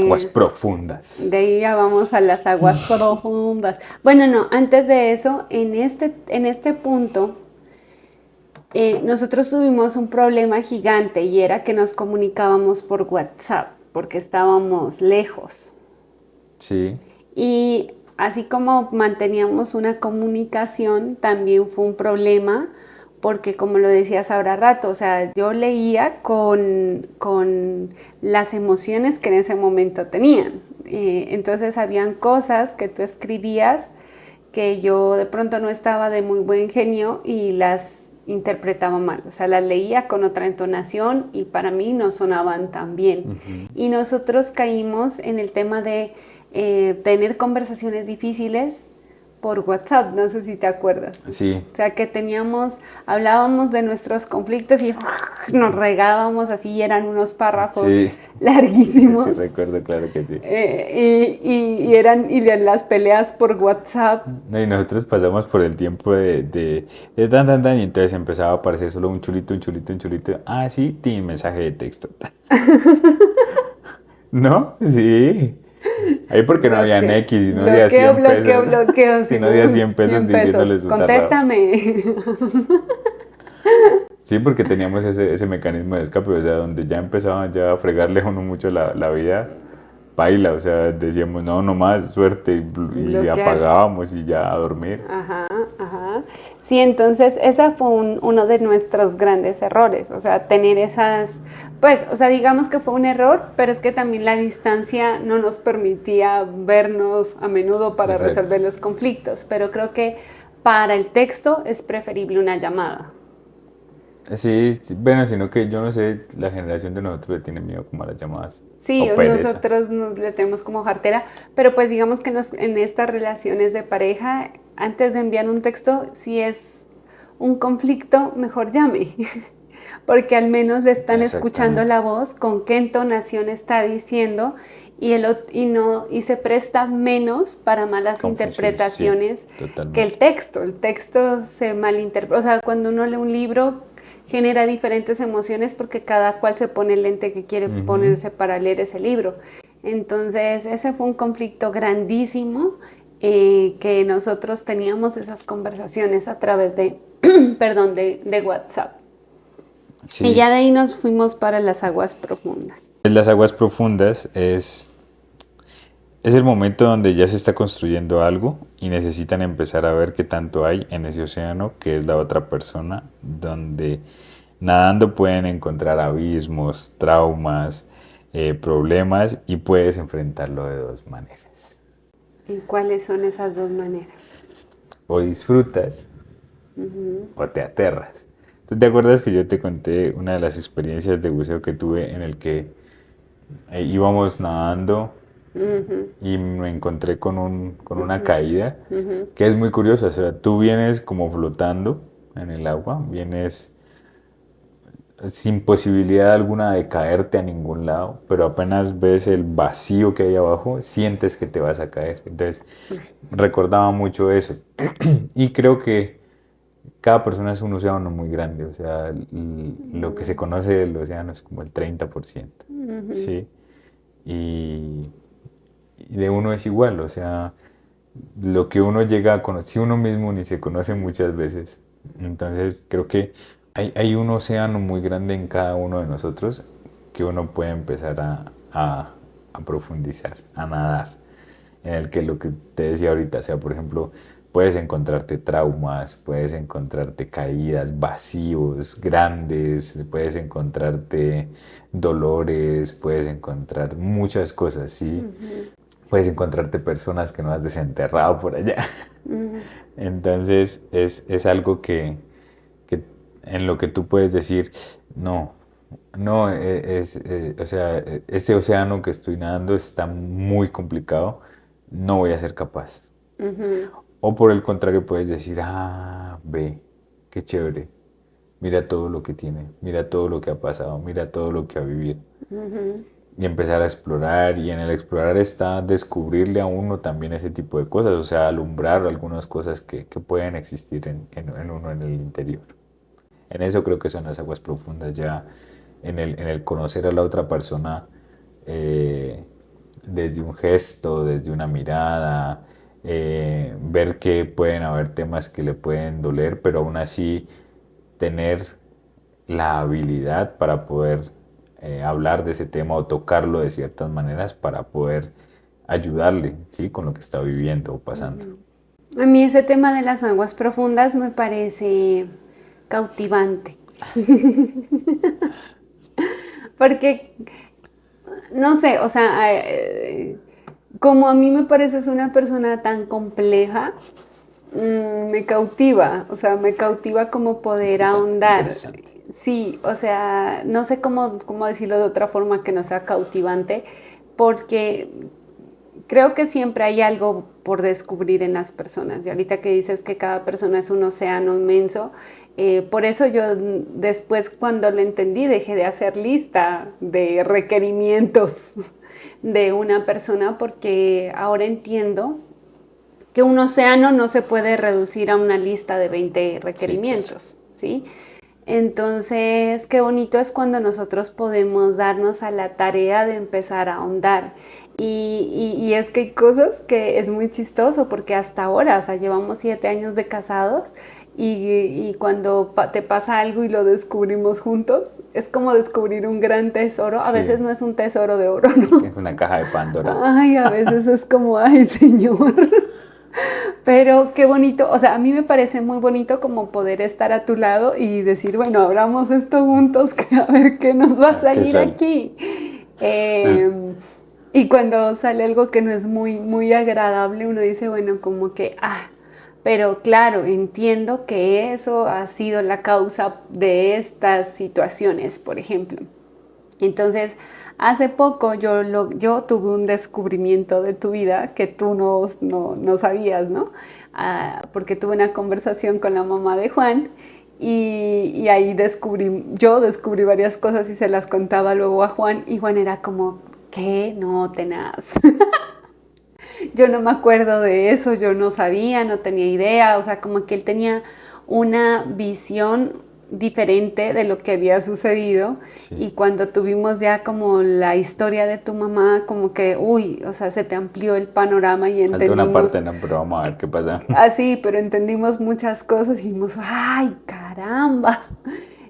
Aguas profundas. de ahí ya vamos a las aguas profundas. Bueno, no, antes de eso, en este punto, nosotros tuvimos un problema gigante y era que nos comunicábamos por WhatsApp porque estábamos lejos. Sí, Y así como manteníamos una comunicación, también fue un problema porque como lo decías ahora rato, o sea, yo leía con las emociones que en ese momento tenían. Entonces habían cosas que tú escribías que yo de pronto no estaba de muy buen genio y las interpretaba mal, o sea, las leía con otra entonación y para mí no sonaban tan bien. Y nosotros caímos en el tema de tener conversaciones difíciles por WhatsApp, no sé si te acuerdas. Sí, O sea, que hablábamos de nuestros conflictos y nos regábamos así, y eran unos párrafos sí, larguísimos. sí recuerdo, claro que sí. Y las peleas por WhatsApp. No, y nosotros pasamos por el tiempo de tan, tan, tan, y entonces empezaba a aparecer solo un chulito, un chulito, un chulito. Ah, sí, tin, mensaje de texto. ¿No? Sí. Ahí porque no había X, y no había 100 pesos. Bloqueo. Si no había 100 pesos diciéndoles su tarrado. Contéstame. Sí, porque teníamos ese mecanismo de escape, o sea, donde ya empezaban ya a fregarle a uno mucho la vida, baila, o sea, decíamos, no, no más, suerte, y Bloquear. apagábamos y ya a dormir. Ajá. Sí, entonces ese fue uno de nuestros grandes errores, o sea, tener pues, o sea, digamos que fue un error, pero es que también la distancia no nos permitía vernos a menudo para Exacto. resolver los conflictos, pero creo que para el texto es preferible una llamada. Sí, bueno, sino que yo no sé, la generación de nosotros le tiene miedo como a las llamadas. Sí, O pereza. nosotros le tenemos como jartera, pero pues digamos que en estas relaciones de pareja, antes de enviar un texto, si es un conflicto, mejor llame, porque al menos le están escuchando la voz, con qué entonación está diciendo y se presta menos para malas Confusiones, interpretaciones sí, totalmente. que el texto. El texto se malinterpreta, o sea, cuando uno lee un libro genera diferentes emociones porque cada cual se pone el lente que quiere ponerse para leer ese libro. Entonces, ese fue un conflicto grandísimo que nosotros teníamos esas conversaciones a través de, de WhatsApp. Sí. Y ya de ahí nos fuimos para las aguas profundas. Las aguas profundas es el momento donde ya se está construyendo algo y necesitan empezar a ver qué tanto hay en ese océano que es la otra persona, donde nadando pueden encontrar abismos, traumas, problemas, y puedes enfrentarlo de dos maneras. ¿Y cuáles son esas dos maneras? O disfrutas o te aterras. ¿Tú te acuerdas que yo te conté una de las experiencias de buceo que tuve en el que íbamos nadando y me encontré con una caída que es muy curiosa? O sea, tú vienes como flotando en el agua, vienes sin posibilidad alguna de caerte a ningún lado, pero apenas ves el vacío que hay abajo, sientes que te vas a caer. Entonces, recordaba mucho eso. Y creo que cada persona es un océano muy grande, o sea, lo que se conoce del océano es como el 30%, ¿sí? Y de uno es igual, o sea, lo que uno llega a conocer, uno mismo ni se conoce muchas veces. Entonces, creo que hay un océano muy grande en cada uno de nosotros que uno puede empezar a profundizar, a nadar, en el que lo que te decía ahorita, o sea, por ejemplo, puedes encontrarte traumas, puedes encontrarte caídas, vacíos grandes, puedes encontrarte dolores, puedes encontrar muchas cosas, ¿sí? Puedes encontrarte personas que no has desenterrado por allá. Entonces es algo que en lo que tú puedes decir, no, o sea, ese océano que estoy nadando está muy complicado, no voy a ser capaz. O por el contrario puedes decir, ve, qué chévere, mira todo lo que tiene, mira todo lo que ha pasado, mira todo lo que ha vivido. Y empezar a explorar, y en el explorar está descubrirle a uno también ese tipo de cosas, o sea, alumbrar algunas cosas que pueden existir en uno en el interior. En eso creo que son las aguas profundas, ya en el conocer a la otra persona desde un gesto, desde una mirada, ver que pueden haber temas que le pueden doler, pero aún así tener la habilidad para poder hablar de ese tema o tocarlo de ciertas maneras para poder ayudarle, ¿sí? Con lo que está viviendo o pasando. A mí ese tema de las aguas profundas me parece cautivante. Porque, no sé, o sea, como a mí me pareces una persona tan compleja, me cautiva, o sea, me cautiva como poder ahondar. Sí, o sea, no sé cómo decirlo de otra forma que no sea cautivante, porque creo que siempre hay algo por descubrir en las personas. Y ahorita que dices que cada persona es un océano inmenso, por eso yo después cuando lo entendí dejé de hacer lista de requerimientos de una persona, porque ahora entiendo que un océano no se puede reducir a una lista de 20 requerimientos, ¿sí? Entonces, qué bonito es cuando nosotros podemos darnos a la tarea de empezar a ahondar. Y es que hay cosas que es muy chistoso porque hasta ahora, o sea, llevamos 7 años de casados y cuando te pasa algo y lo descubrimos juntos, es como descubrir un gran tesoro. A Sí. veces no es un tesoro de oro, ¿no? Es una caja de Pandora. Ay, a veces es como, ay, señor. Pero qué bonito, o sea, a mí me parece muy bonito como poder estar a tu lado y decir, bueno, abramos esto juntos, que a ver qué nos va a salir sale? aquí. Y cuando sale algo que no es muy, muy agradable, uno dice, bueno, como que, pero claro, entiendo que eso ha sido la causa de estas situaciones, por ejemplo. Entonces, hace poco yo tuve un descubrimiento de tu vida que tú no sabías, ¿no? Porque tuve una conversación con la mamá de Juan y ahí yo descubrí varias cosas y se las contaba luego a Juan y Juan era como, ¿qué? No, tenaz. Yo no me acuerdo de eso, yo no sabía, no tenía idea, o sea, como que él tenía una visión diferente de lo que había sucedido. Sí. Y cuando tuvimos ya como la historia de tu mamá, como que, uy, o sea, se te amplió el panorama y Falta entendimos. una parte, no, pero vamos a ver qué pasa. Sí, pero entendimos muchas cosas y dijimos, ay, carambas.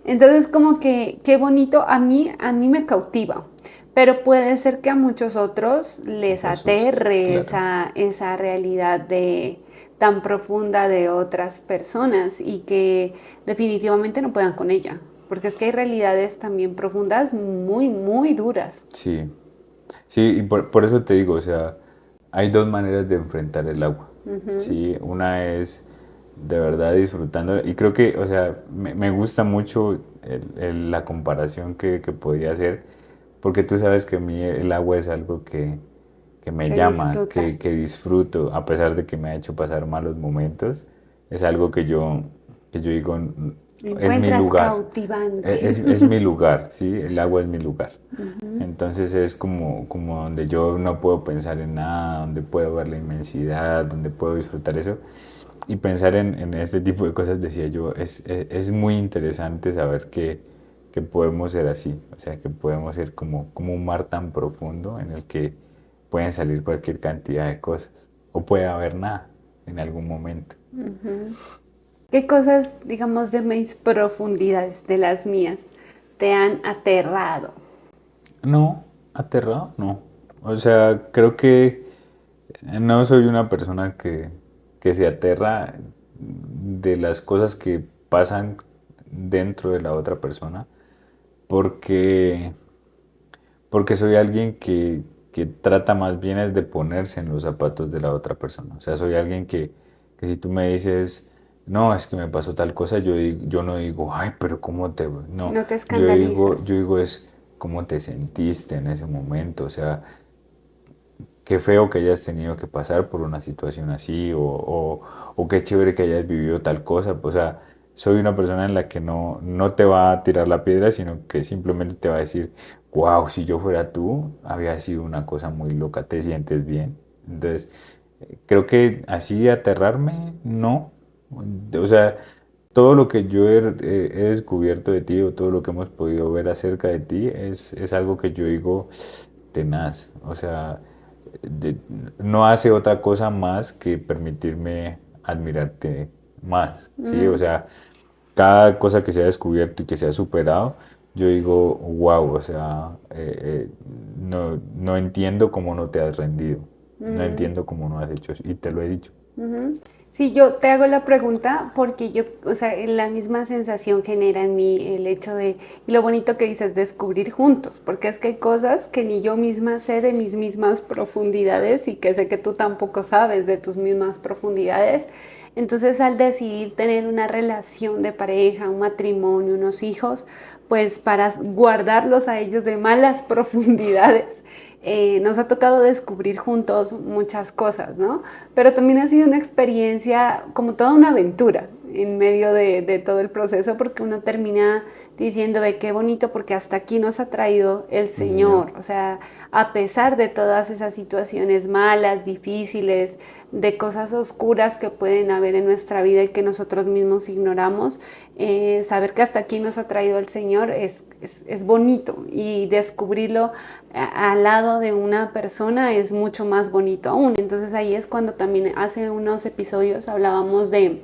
Entonces como que qué bonito, a mí me cautiva, pero puede ser que a muchos otros les aterre esa realidad tan profunda de otras personas y que definitivamente no puedan con ella, porque es que hay realidades también profundas muy, muy duras. Sí, sí, y por eso te digo, o sea, hay dos maneras de enfrentar el agua. Sí, una es de verdad disfrutando, y creo que, o sea, me gusta mucho la comparación que podía hacer, porque tú sabes que a mí el agua es algo que me Que llama, disfrutas. que disfruto, a pesar de que me ha hecho pasar malos momentos, es algo que yo digo, es mi Encuentras lugar. cautivante. Es mi lugar, ¿sí? El agua es mi lugar. Entonces es como donde yo no puedo pensar en nada, donde puedo ver la inmensidad, donde puedo disfrutar eso. Y pensar en este tipo de cosas, decía yo, es muy interesante saber que podemos ser así. O sea, que podemos ser como un mar tan profundo en el que pueden salir cualquier cantidad de cosas. O puede haber nada en algún momento. ¿Qué cosas, digamos, de mis profundidades, de las mías, te han aterrado? No, aterrado, no. O sea, creo que no soy una persona que se aterra de las cosas que pasan dentro de la otra persona, porque, porque soy alguien que trata más bien es de ponerse en los zapatos de la otra persona. O sea, soy alguien que si tú me dices, no, es que me pasó tal cosa, yo no digo, ay, pero ¿cómo te...? No, No te yo escandalizas. digo es cómo te sentiste en ese momento. O sea, qué feo que hayas tenido que pasar por una situación así o qué chévere que hayas vivido tal cosa. O sea, soy una persona en la que no te va a tirar la piedra, sino que simplemente te va a decir, wow, si yo fuera tú, había sido una cosa muy loca, te sientes bien. Entonces, creo que así aterrarme, no. O sea, todo lo que yo he descubierto de ti o todo lo que hemos podido ver acerca de ti es algo que yo digo tenaz. O sea, de- no hace otra cosa más que permitirme admirarte más, ¿sí? O sea, cada cosa que se ha descubierto y que se ha superado, yo digo, wow, o sea, no entiendo cómo no te has rendido, no entiendo cómo no has hecho eso, y te lo he dicho. Sí, yo te hago la pregunta porque yo, o sea, la misma sensación genera en mí el hecho de, y lo bonito que dices, descubrir juntos, porque es que hay cosas que ni yo misma sé de mis mismas profundidades y que sé que tú tampoco sabes de tus mismas profundidades. Entonces, al decidir tener una relación de pareja, un matrimonio, unos hijos, pues para guardarlos a ellos de malas profundidades, nos ha tocado descubrir juntos muchas cosas, ¿no? Pero también ha sido una experiencia, como toda una aventura en medio de todo el proceso, porque uno termina diciendo, ve qué bonito, porque hasta aquí nos ha traído el Señor. O sea, a pesar de todas esas situaciones malas, difíciles, de cosas oscuras que pueden haber en nuestra vida y que nosotros mismos ignoramos, saber que hasta aquí nos ha traído el Señor es bonito, y descubrirlo al lado de una persona es mucho más bonito aún. Entonces ahí es cuando también hace unos episodios hablábamos de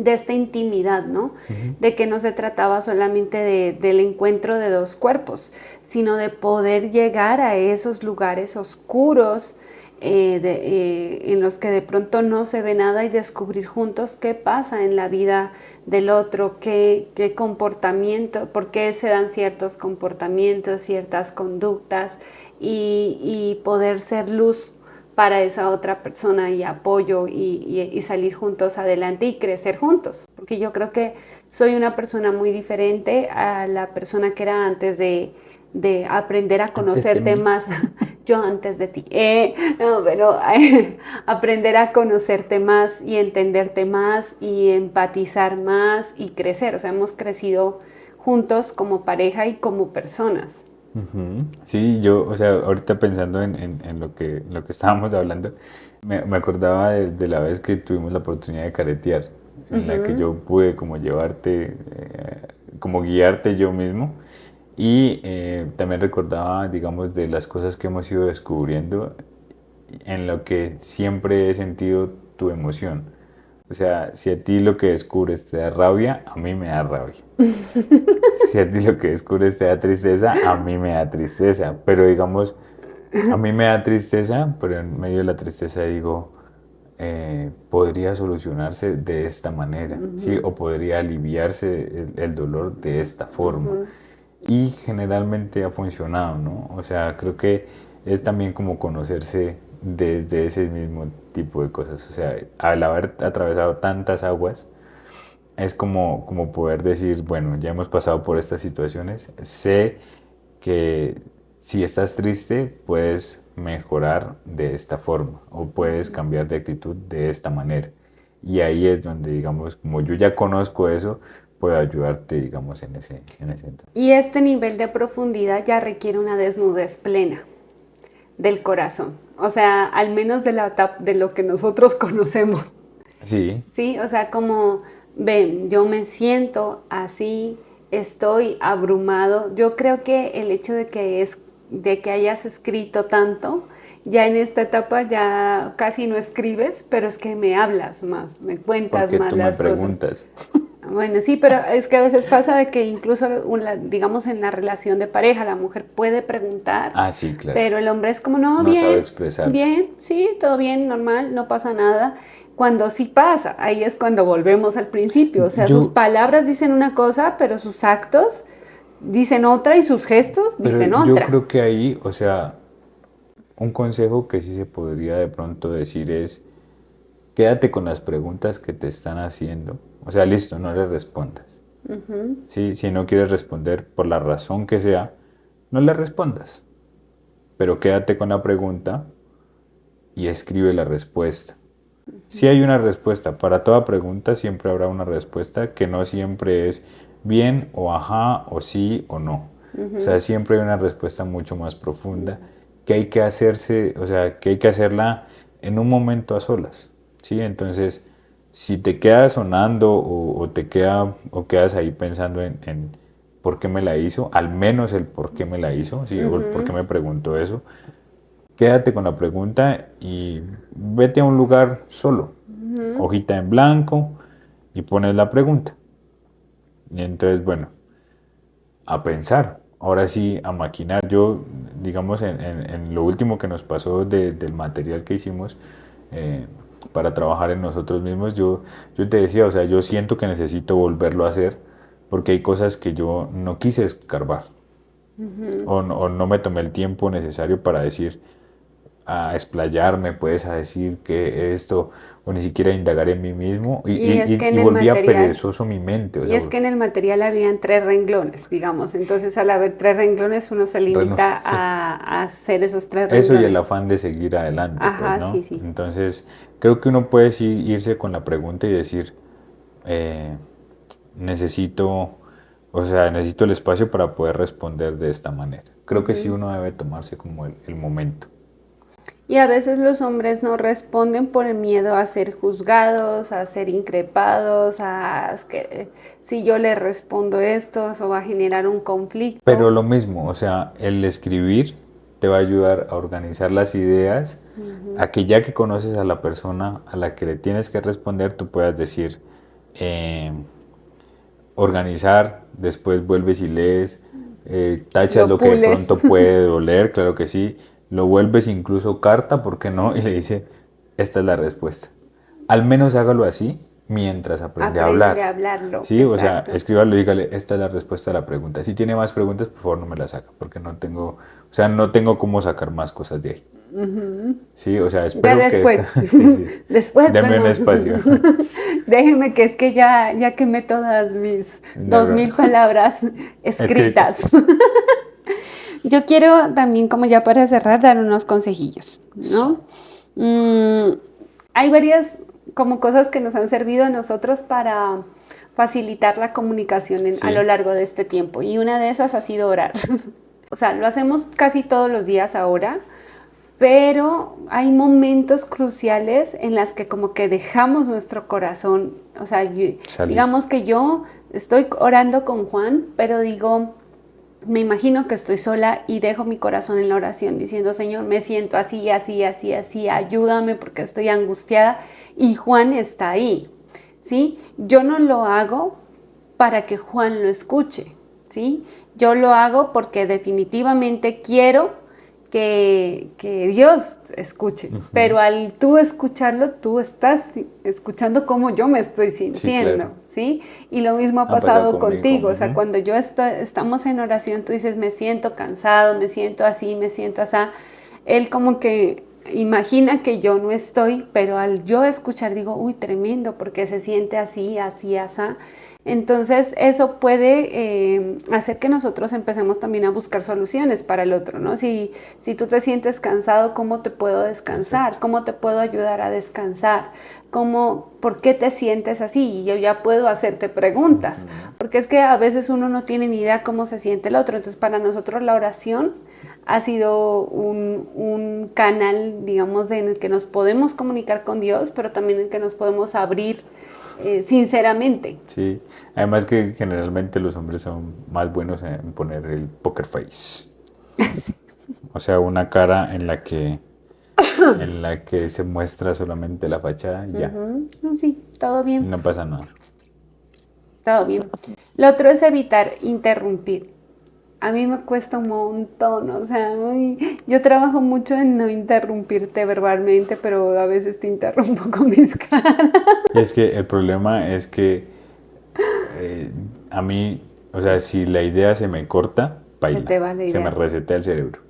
esta intimidad, ¿no? De que no se trataba solamente del encuentro de dos cuerpos, sino de poder llegar a esos lugares oscuros en los que de pronto no se ve nada, y descubrir juntos qué pasa en la vida del otro, qué comportamiento, por qué se dan ciertos comportamientos, ciertas conductas, y poder ser luz para esa otra persona, y apoyo, y salir juntos adelante y crecer juntos. Porque yo creo que soy una persona muy diferente a la persona que era antes de aprender a conocerte más. Yo antes de ti. No, pero aprender a conocerte más y entenderte más y empatizar más y crecer. O sea, hemos crecido juntos como pareja y como personas. Ujú. Sí, yo, o sea, ahorita pensando en lo que estábamos hablando, me acordaba de la vez que tuvimos la oportunidad de caretear, en la que yo pude como llevarte, como guiarte yo mismo, y también recordaba, digamos, de las cosas que hemos ido descubriendo, en lo que siempre he sentido tu emoción. O sea, si a ti lo que descubres te da rabia, a mí me da rabia. Si a ti lo que descubres te da tristeza, a mí me da tristeza. Pero digamos, a mí me da tristeza, pero en medio de la tristeza digo, podría solucionarse de esta manera, ¿sí? O podría aliviarse el dolor de esta forma. Y generalmente ha funcionado, ¿no? O sea, creo que es también como conocerse desde ese mismo tipo de cosas. O sea, al haber atravesado tantas aguas, es como poder decir, bueno, ya hemos pasado por estas situaciones, sé que si estás triste puedes mejorar de esta forma, o puedes cambiar de actitud de esta manera. Y ahí es donde, digamos, como yo ya conozco eso, puedo ayudarte, digamos, en ese entorno. Y este nivel de profundidad ya requiere una desnudez plena del corazón. O sea, al menos de lo que nosotros conocemos. Sí, Sí, o sea, como, ven, yo me siento así, estoy abrumado. Yo creo que el hecho de que hayas escrito tanto, ya en esta etapa ya casi no escribes, pero es que me hablas más, me cuentas porque más tú me las cosas. preguntas. Bueno, sí, pero es que a veces pasa de que incluso, digamos, en la relación de pareja, la mujer puede preguntar, Ah, sí, claro. pero el hombre es como, no, No sabe bien, expresar. bien, sí, todo bien, normal, no pasa nada. Cuando sí pasa, ahí es cuando volvemos al principio. O sea, sus palabras dicen una cosa, pero sus actos dicen otra, y sus gestos Pero dicen yo otra. creo que ahí, o sea, un consejo que sí se podría de pronto decir es, quédate con las preguntas que te están haciendo. O sea, listo, no le respondas. Sí, si no quieres responder por la razón que sea, no le respondas. Pero quédate con la pregunta y escribe la respuesta. Si hay una respuesta para toda pregunta, siempre habrá una respuesta, que no siempre es bien o ajá o sí o no. O sea, siempre hay una respuesta mucho más profunda que hay que hacerse, o sea, que hay que hacerla en un momento a solas, ¿sí? Entonces, si te quedas sonando o quedas ahí pensando en por qué me la hizo, al menos el por qué me la hizo, ¿sí? O el por qué me preguntó eso, quédate con la pregunta y vete a un lugar solo, hojita en blanco, y pones la pregunta. Y entonces, bueno, a pensar, ahora sí, a maquinar. Yo, digamos, en lo último que nos pasó del material que hicimos para trabajar en nosotros mismos, yo te decía, o sea, yo siento que necesito volverlo a hacer porque hay cosas que yo no quise escarbar, o no me tomé el tiempo necesario para decir, a explayarme, pues a decir que esto, o ni siquiera a indagar en mí mismo, Y es que en el volvía material- perezoso mi mente. O Y sea, es que en el material habían 3 renglones, digamos. Entonces, al haber 3 renglones, uno se limita sí. a hacer esos 3 Eso y renglones. el afán de seguir adelante, pues, Ajá, ¿no? sí, sí. Entonces, creo que uno puede sí irse con la pregunta y decir, eh, necesito, o sea, necesito el espacio para poder responder de esta manera. Creo que sí uno debe tomarse como el momento. Y a veces los hombres no responden por el miedo a ser juzgados, a ser increpados, es que si yo le respondo esto, eso va a generar un conflicto. Pero lo mismo, o sea, el escribir te va a ayudar a organizar las ideas, a que ya que conoces a la persona a la que le tienes que responder, tú puedas decir, eh, organizar, después vuelves y lees, tachas Lo lo que de pules. pronto puede doler, claro que sí, lo vuelves incluso carta, ¿por qué no? Y le dice, esta es la respuesta. Al menos hágalo así mientras aprende a Aprende hablar. a hablarlo. Sí, o sea, Exacto. escríbalo y dígale, esta es la respuesta a la pregunta. Si tiene más preguntas, por favor no me las haga, porque no tengo, o sea, no tengo cómo sacar más cosas de ahí. Sí, o sea, espero Ya después. que sí, sí. Después Deme un vemos. espacio. Déjeme que es que ya quemé todas mis De 2000 palabras escritas. Yo quiero también, como ya para cerrar, dar unos consejillos, ¿no? Hay varias como cosas que nos han servido a nosotros para facilitar la comunicación Sí. a lo largo de este tiempo. Y una de esas ha sido orar. O sea, lo hacemos casi todos los días ahora, pero hay momentos cruciales en las que como que dejamos nuestro corazón. O sea, Salir. digamos que yo estoy orando con Juan, pero digo, me imagino que estoy sola y dejo mi corazón en la oración diciendo, Señor, me siento así, así, así, así, ayúdame porque estoy angustiada, y Juan está ahí, ¿sí? Yo no lo hago para que Juan lo escuche, ¿sí? Yo lo hago porque definitivamente quiero que Dios escuche, pero al tú escucharlo, tú estás escuchando cómo yo me estoy sintiendo, claro. ¿sí? Y lo mismo ha Ha pasado pasado conmigo. contigo, o sea, Ujú. cuando estamos en oración, tú dices, me siento cansado, me siento así, me siento así. Él como que imagina que yo no estoy, pero al yo escuchar digo, uy, tremendo, porque se siente así, así, así. Entonces eso puede hacer que nosotros empecemos también a buscar soluciones para el otro, ¿no? Si tú te sientes cansado, ¿cómo te puedo descansar? Exacto. ¿Cómo te puedo ayudar a descansar? ¿Por qué te sientes así? Y yo ya puedo hacerte preguntas, porque es que a veces uno no tiene ni idea cómo se siente el otro. Entonces para nosotros la oración ha sido un canal, digamos, en el que nos podemos comunicar con Dios, pero también en el que nos podemos abrir sinceramente. Sí, además que generalmente los hombres son más buenos en poner el poker face. O sea, una cara en la que se muestra solamente la fachada y ya, No, sí, todo bien, no pasa nada. todo bien. Lo otro es evitar interrumpir. A mí me cuesta un montón, o sea, yo trabajo mucho en no interrumpirte verbalmente, pero a veces te interrumpo con mis caras. Y es que el problema es que a mí, o sea, si la idea se me corta, baila, te va la se me idea. resetea el cerebro.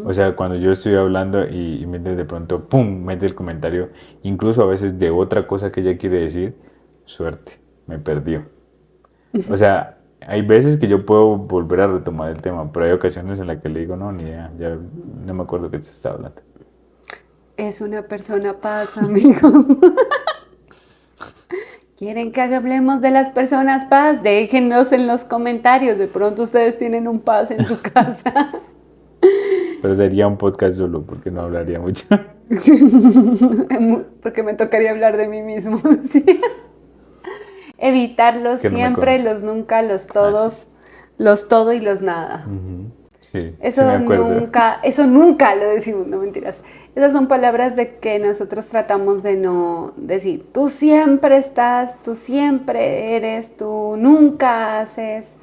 O sea, cuando yo estoy hablando y mete de pronto, ¡pum!, mete el comentario, incluso a veces de otra cosa que ella quiere decir, suerte, me perdió. O sea, hay veces que yo puedo volver a retomar el tema, pero hay ocasiones en las que le digo, no, ni idea, ya no me acuerdo qué se está hablando. Es una persona paz, amigos. ¿Quieren que hablemos de las personas paz? Déjenlos en los comentarios. De pronto ustedes tienen un paz en su casa. Pero sería un podcast solo porque no hablaría mucho. Porque me tocaría hablar de mí mismo. ¿Sí? Evitar los Que no me siempre, conozco. los nunca, los todos, los todo y los nada. Sí, Eso sí me acuerdo. eso nunca lo decimos, no mentiras. Esas son palabras de que nosotros tratamos de no decir. Tú siempre estás, tú siempre eres, tú nunca haces.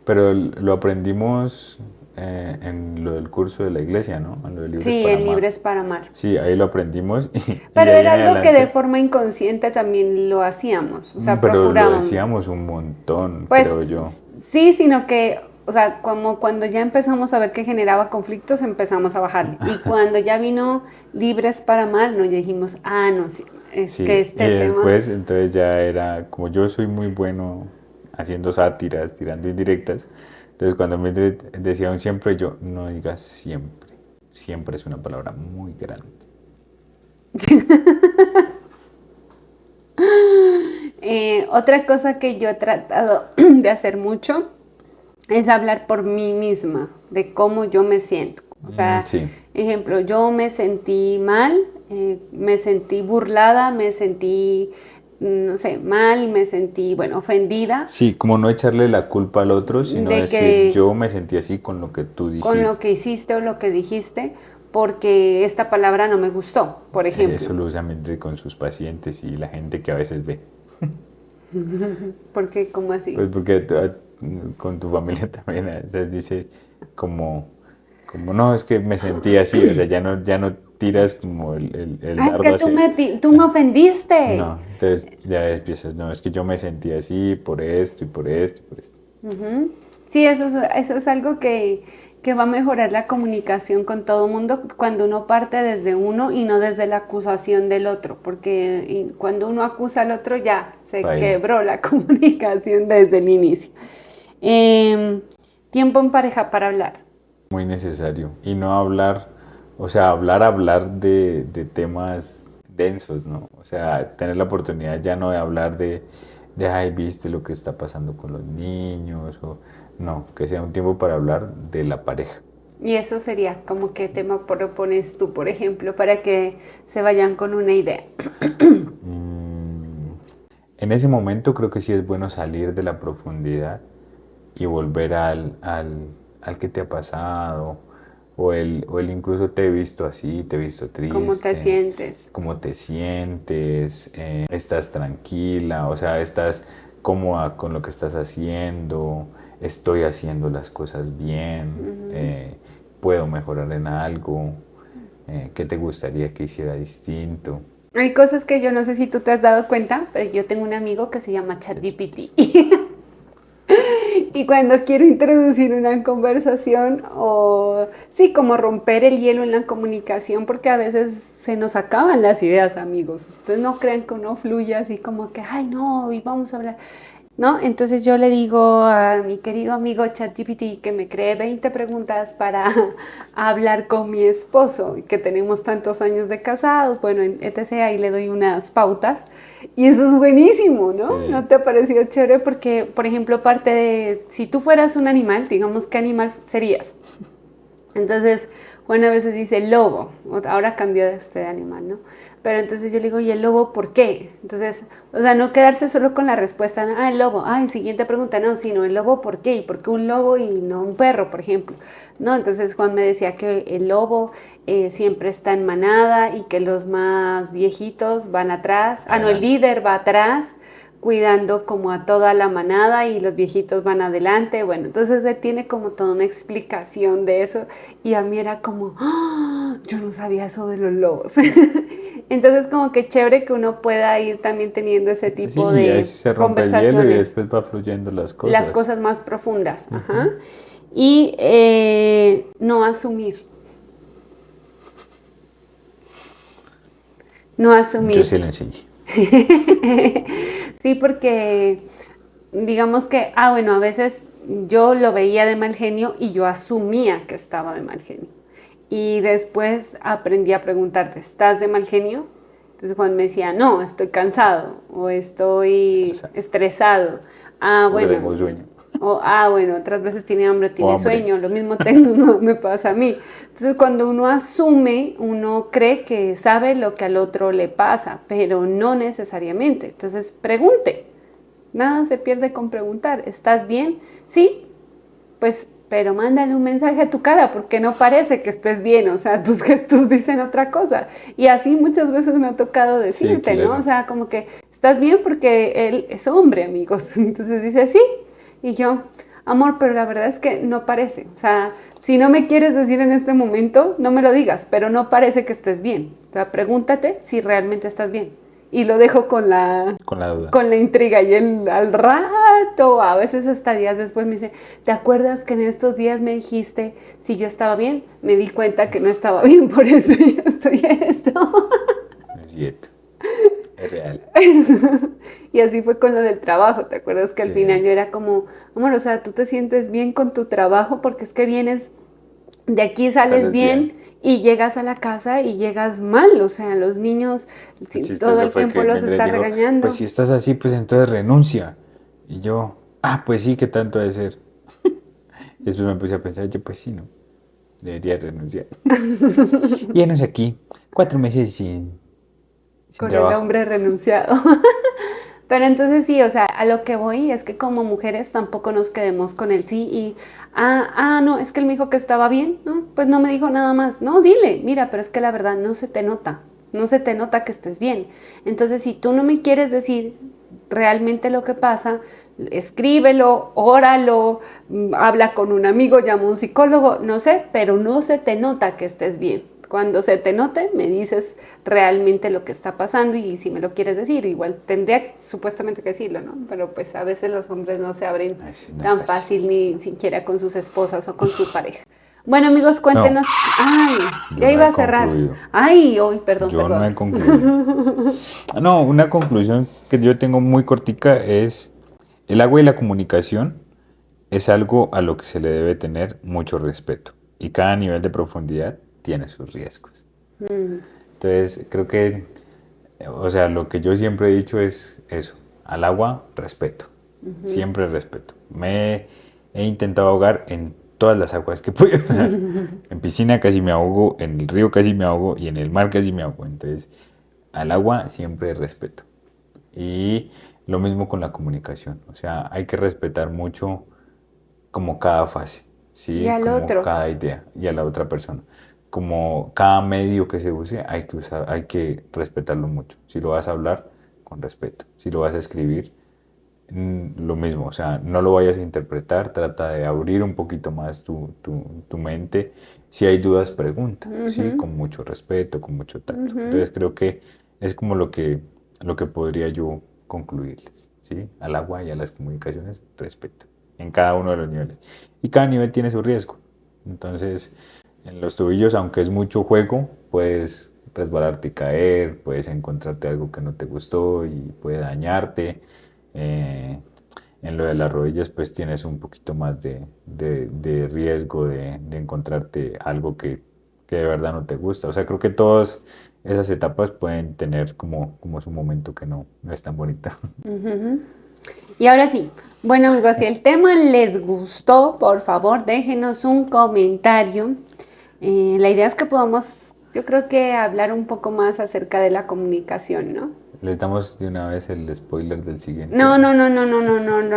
Pero lo aprendimos en lo del curso de la iglesia, ¿no? En lo de Libres Sí, para en Amar. Libres para Amar. Sí, ahí lo aprendimos. Pero de ahí era en algo que de adelante- forma inconsciente también lo hacíamos. O sea, Pero lo procurábamos. decíamos un montón, Pues creo yo. sí, sino que o sea, como cuando ya empezamos a ver que generaba conflictos, empezamos a bajarle. Y cuando ya vino libres para amar, nos dijimos, no, sí, es Sí, que y este tema... después entonces ya era, como yo soy muy bueno haciendo sátiras, tirando indirectas, entonces cuando me decía un siempre, yo no digas siempre. Siempre es una palabra muy grande. Otra cosa que yo he tratado de hacer mucho es hablar por mí misma, de cómo yo me siento. O sea, Sí. ejemplo, yo me sentí mal, me sentí burlada, me sentí, no sé, mal, me sentí, bueno, ofendida Sí, como no echarle la culpa al otro, sino de decir, que yo me sentí así con lo que tú con lo dijiste. que hiciste o lo que dijiste, porque esta palabra no me gustó, por ejemplo. Eso lo usa Mildred con sus pacientes y la gente que a veces ve. Porque, ¿cómo así? Pues porque con tu familia también se dice como no, es que me sentí así, o sea, ya no tiras como el Es dardo que hacia... tú me ofendiste. No, entonces ya empiezas, no, es que yo me sentí así por esto y por esto y por esto. Ujú. Sí, eso es algo que va a mejorar la comunicación con todo el mundo cuando uno parte desde uno y no desde la acusación del otro, porque cuando uno acusa al otro ya se Baila. quebró la comunicación desde el inicio. Em, Tiempo en pareja para hablar. Muy necesario. Y no hablar, o sea, hablar de temas densos, ¿no? O sea, tener la oportunidad ya no de hablar ay, viste lo que está pasando con los niños, o no, que sea un tiempo para hablar de la pareja. Y eso sería como qué tema propones tú, por ejemplo, para que se vayan con una idea. Mm, En ese momento creo que sí es bueno salir de la profundidad y volver al que te ha pasado, o el incluso te he visto así, te he visto ¿Cómo te triste, sientes? cómo te sientes, estás tranquila, o sea, estás cómoda con lo que estás haciendo, estoy haciendo las cosas bien, puedo mejorar en algo, ¿qué te gustaría que hiciera distinto? Hay cosas que yo no sé si tú te has dado cuenta, pero yo tengo un amigo que se llama ChatGPT. Y cuando quiero introducir una conversación o sí, como romper el hielo en la comunicación, porque a veces se nos acaban las ideas, amigos. Ustedes no crean que uno fluye así como que, ay, no, y vamos a hablar. ¿No? Entonces yo le digo a mi querido amigo ChatGPT que me cree 20 preguntas para hablar con mi esposo, que tenemos tantos años de casados, bueno, etc. Ahí le doy unas pautas y eso es buenísimo, ¿no? Sí. ¿No te ha parecido chévere? Porque, por ejemplo, parte de, si tú fueras un animal, digamos, ¿qué animal serías? Entonces, Juan a veces dice lobo, ahora cambió de este animal, ¿no? Pero entonces yo le digo, ¿y el lobo por qué? Entonces, o sea, no quedarse solo con la respuesta, el lobo, siguiente pregunta, no, sino el lobo por qué, y por qué un lobo y no un perro, por ejemplo, ¿no? Entonces Juan me decía que el lobo siempre está en manada y que los más viejitos van atrás, no, el líder va atrás, cuidando como a toda la manada y los viejitos van adelante. Bueno, entonces él tiene como toda una explicación de eso y a mí era como, yo no sabía eso de los lobos. Entonces como que chévere que uno pueda ir también teniendo ese tipo Sí, y ahí de sí se rompe el hielo y conversaciones, después va fluyendo las cosas. las cosas más profundas. Ajá. Y no asumir. No asumir. Yo sí le enseñé. Sí, porque digamos que, bueno, a veces yo lo veía de mal genio y yo asumía que estaba de mal genio. Y después aprendí a preguntarte, ¿estás de mal genio? Entonces Juan me decía, no, estoy cansado o estoy estresado. Porque Bueno. tengo sueño. Bueno, otras veces tiene hambre, tiene hambre. sueño, lo mismo tengo, me pasa a mí. Entonces, cuando uno asume, uno cree que sabe lo que al otro le pasa, pero no necesariamente. Entonces, pregunte. Nada se pierde con preguntar. ¿Estás bien? Sí. Pues, pero mándale un mensaje a tu cara porque no parece que estés bien, o sea, tus gestos dicen otra cosa. Y así muchas veces me ha tocado decirte, Sí, claro. ¿no? O sea, como que estás bien porque él es hombre, amigos. Entonces dice, sí. Y yo, amor, pero la verdad es que no parece. O sea, si no me quieres decir en este momento, no me lo digas, pero no parece que estés bien. O sea, pregúntate si realmente estás bien. y lo dejo con la duda. con la intriga y él al rato, a veces hasta días después me dice, ¿te acuerdas que en estos días me dijiste si yo estaba bien? Me di cuenta que no estaba bien, por eso yo estoy esto. Es cierto. Es real. Y así fue con lo del trabajo, ¿te acuerdas que al Sí. final yo era como, amor, o sea, tú te sientes bien con tu trabajo porque es que vienes, de aquí sales Sales bien y llegas a la casa y llegas mal, o sea, los niños El sí, todo chistoso el fue tiempo que los Mildred está dijo, regañando. pues si estás así, pues entonces renuncia. Y yo, pues sí, ¿qué tanto ha de ser? Y después me puse a pensar, yo pues sí, ¿no? Debería renunciar. Y enos aquí, 4 meses sin Con el trabajo. hombre renunciado. Pero entonces sí, o sea, a lo que voy es que como mujeres tampoco nos quedemos con el sí y, no, es que él me dijo que estaba bien, ¿no? Pues no me dijo nada más. No, dile, mira, pero es que la verdad no se te nota, no se te nota que estés bien. Entonces, si tú no me quieres decir realmente lo que pasa, escríbelo, óralo, habla con un amigo, llama a un psicólogo, no sé, pero no se te nota que estés bien. Cuando se te note, me dices realmente lo que está pasando y si me lo quieres decir, igual tendría supuestamente que decirlo, ¿no? Pero pues a veces los hombres no se abren Ay, sí, no es tan fácil ni siquiera con sus esposas o con su pareja. Bueno, amigos, cuéntenos. Ay, yo ya no iba he a cerrar. concluido. Ay, hoy, perdón, Yo no he perdón. concluido. No, una conclusión que yo tengo muy cortica es el agua y la comunicación es algo a lo que se le debe tener mucho respeto y cada nivel de profundidad tiene sus riesgos. Entonces, creo que, o sea, lo que yo siempre he dicho es eso, al agua, respeto, siempre respeto. He intentado ahogar en todas las aguas que puedo. En piscina casi me ahogo, en el río casi me ahogo y en el mar casi me ahogo. Entonces, al agua siempre respeto. Y lo mismo con la comunicación, o sea, hay que respetar mucho como cada fase, Y ¿sí? al Como otro. cada idea y a la otra persona. Como cada medio que se use, hay que respetarlo mucho. Si lo vas a hablar, con respeto. Si lo vas a escribir, lo mismo. O sea, no lo vayas a interpretar, trata de abrir un poquito más tu mente. Si hay dudas, pregunta, ¿sí? Con mucho respeto, con mucho tacto. Entonces creo que es como lo que podría yo concluirles, ¿sí? Al agua y a las comunicaciones, respeto en cada uno de los niveles. Y cada nivel tiene su riesgo. Entonces, en los tobillos, aunque es mucho juego, puedes resbalarte y caer, puedes encontrarte algo que no te gustó y puede dañarte. Eh, en lo de las rodillas, pues tienes un poquito más de riesgo de encontrarte algo que de verdad no te gusta. O sea, creo que todas esas etapas pueden tener como su momento que no es tan bonito. Y ahora sí, bueno amigos, si el tema les gustó, por favor déjenos un comentario. La idea es que podamos, yo creo que hablar un poco más acerca de la comunicación, ¿no? Les damos de una vez el spoiler del siguiente. No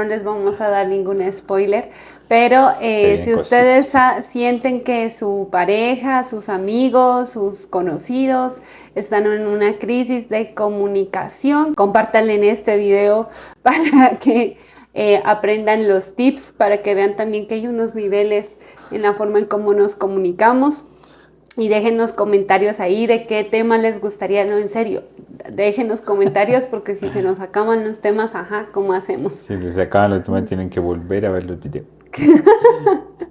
les vamos a dar ningún spoiler, pero Se vienen si ustedes cositas. sienten que su pareja, sus amigos, sus conocidos están en una crisis de comunicación, compártanle en este video para que aprendan los tips, para que vean también que hay unos niveles en la forma en cómo nos comunicamos. Y déjenos comentarios ahí de qué tema les gustaría, no, en serio, déjenos comentarios porque si se nos acaban los temas, ¿cómo hacemos? Si les acaban los temas, tienen que volver a ver los videos.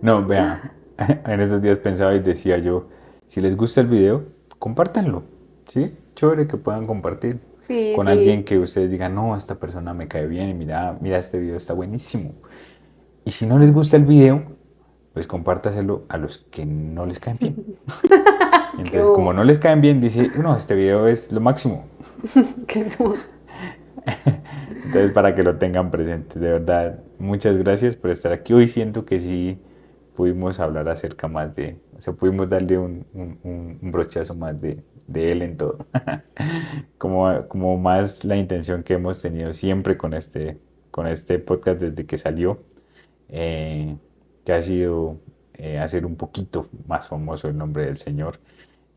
No, vean, en esos días pensaba y decía yo, si les gusta el video, compártanlo, ¿sí? Chévere que puedan compartir Sí, con sí. alguien que ustedes digan, no, esta persona me cae bien y mira, este video está buenísimo. Y si no les gusta el video, pues compártaselo a los que no les caen bien. Entonces, como no les caen bien, dice, no, este video es lo máximo. Qué tú. Entonces, para que lo tengan presente, de verdad, muchas gracias por estar aquí. Hoy siento que sí pudimos hablar acerca más o sea, pudimos darle un brochazo más de él en todo. Como más la intención que hemos tenido siempre con este podcast desde que salió, que ha sido hacer un poquito más famoso el nombre del Señor.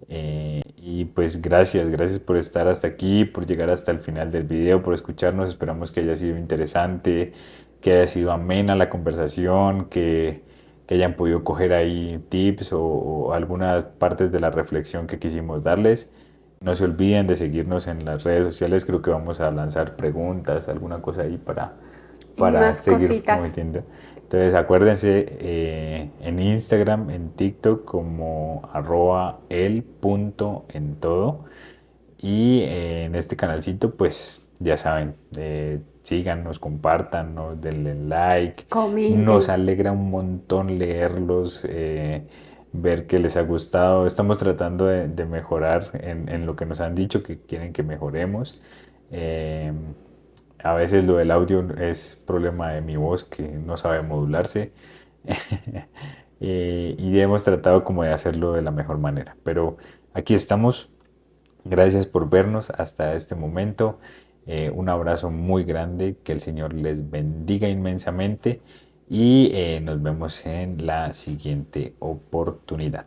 Y pues gracias por estar hasta aquí, por llegar hasta el final del video, por escucharnos. Esperamos que haya sido interesante, que haya sido amena la conversación, que hayan podido coger ahí tips o algunas partes de la reflexión que quisimos darles. No se olviden de seguirnos en las redes sociales. Creo que vamos a lanzar preguntas, alguna cosa ahí para Más seguir cositas. cometiendo. Entonces acuérdense en Instagram, en TikTok como @el.entodo. Y en este canalcito, pues ya saben, síganos, compártanos, denle like. Comenten. Nos alegra un montón leerlos, ver que les ha gustado. Estamos tratando de mejorar en lo que nos han dicho que quieren que mejoremos. Eh, a veces lo del audio es problema de mi voz que no sabe modularse. Y hemos tratado como de hacerlo de la mejor manera. Pero aquí estamos. Gracias por vernos hasta este momento. Un abrazo muy grande. Que el Señor les bendiga inmensamente. Y nos vemos en la siguiente oportunidad.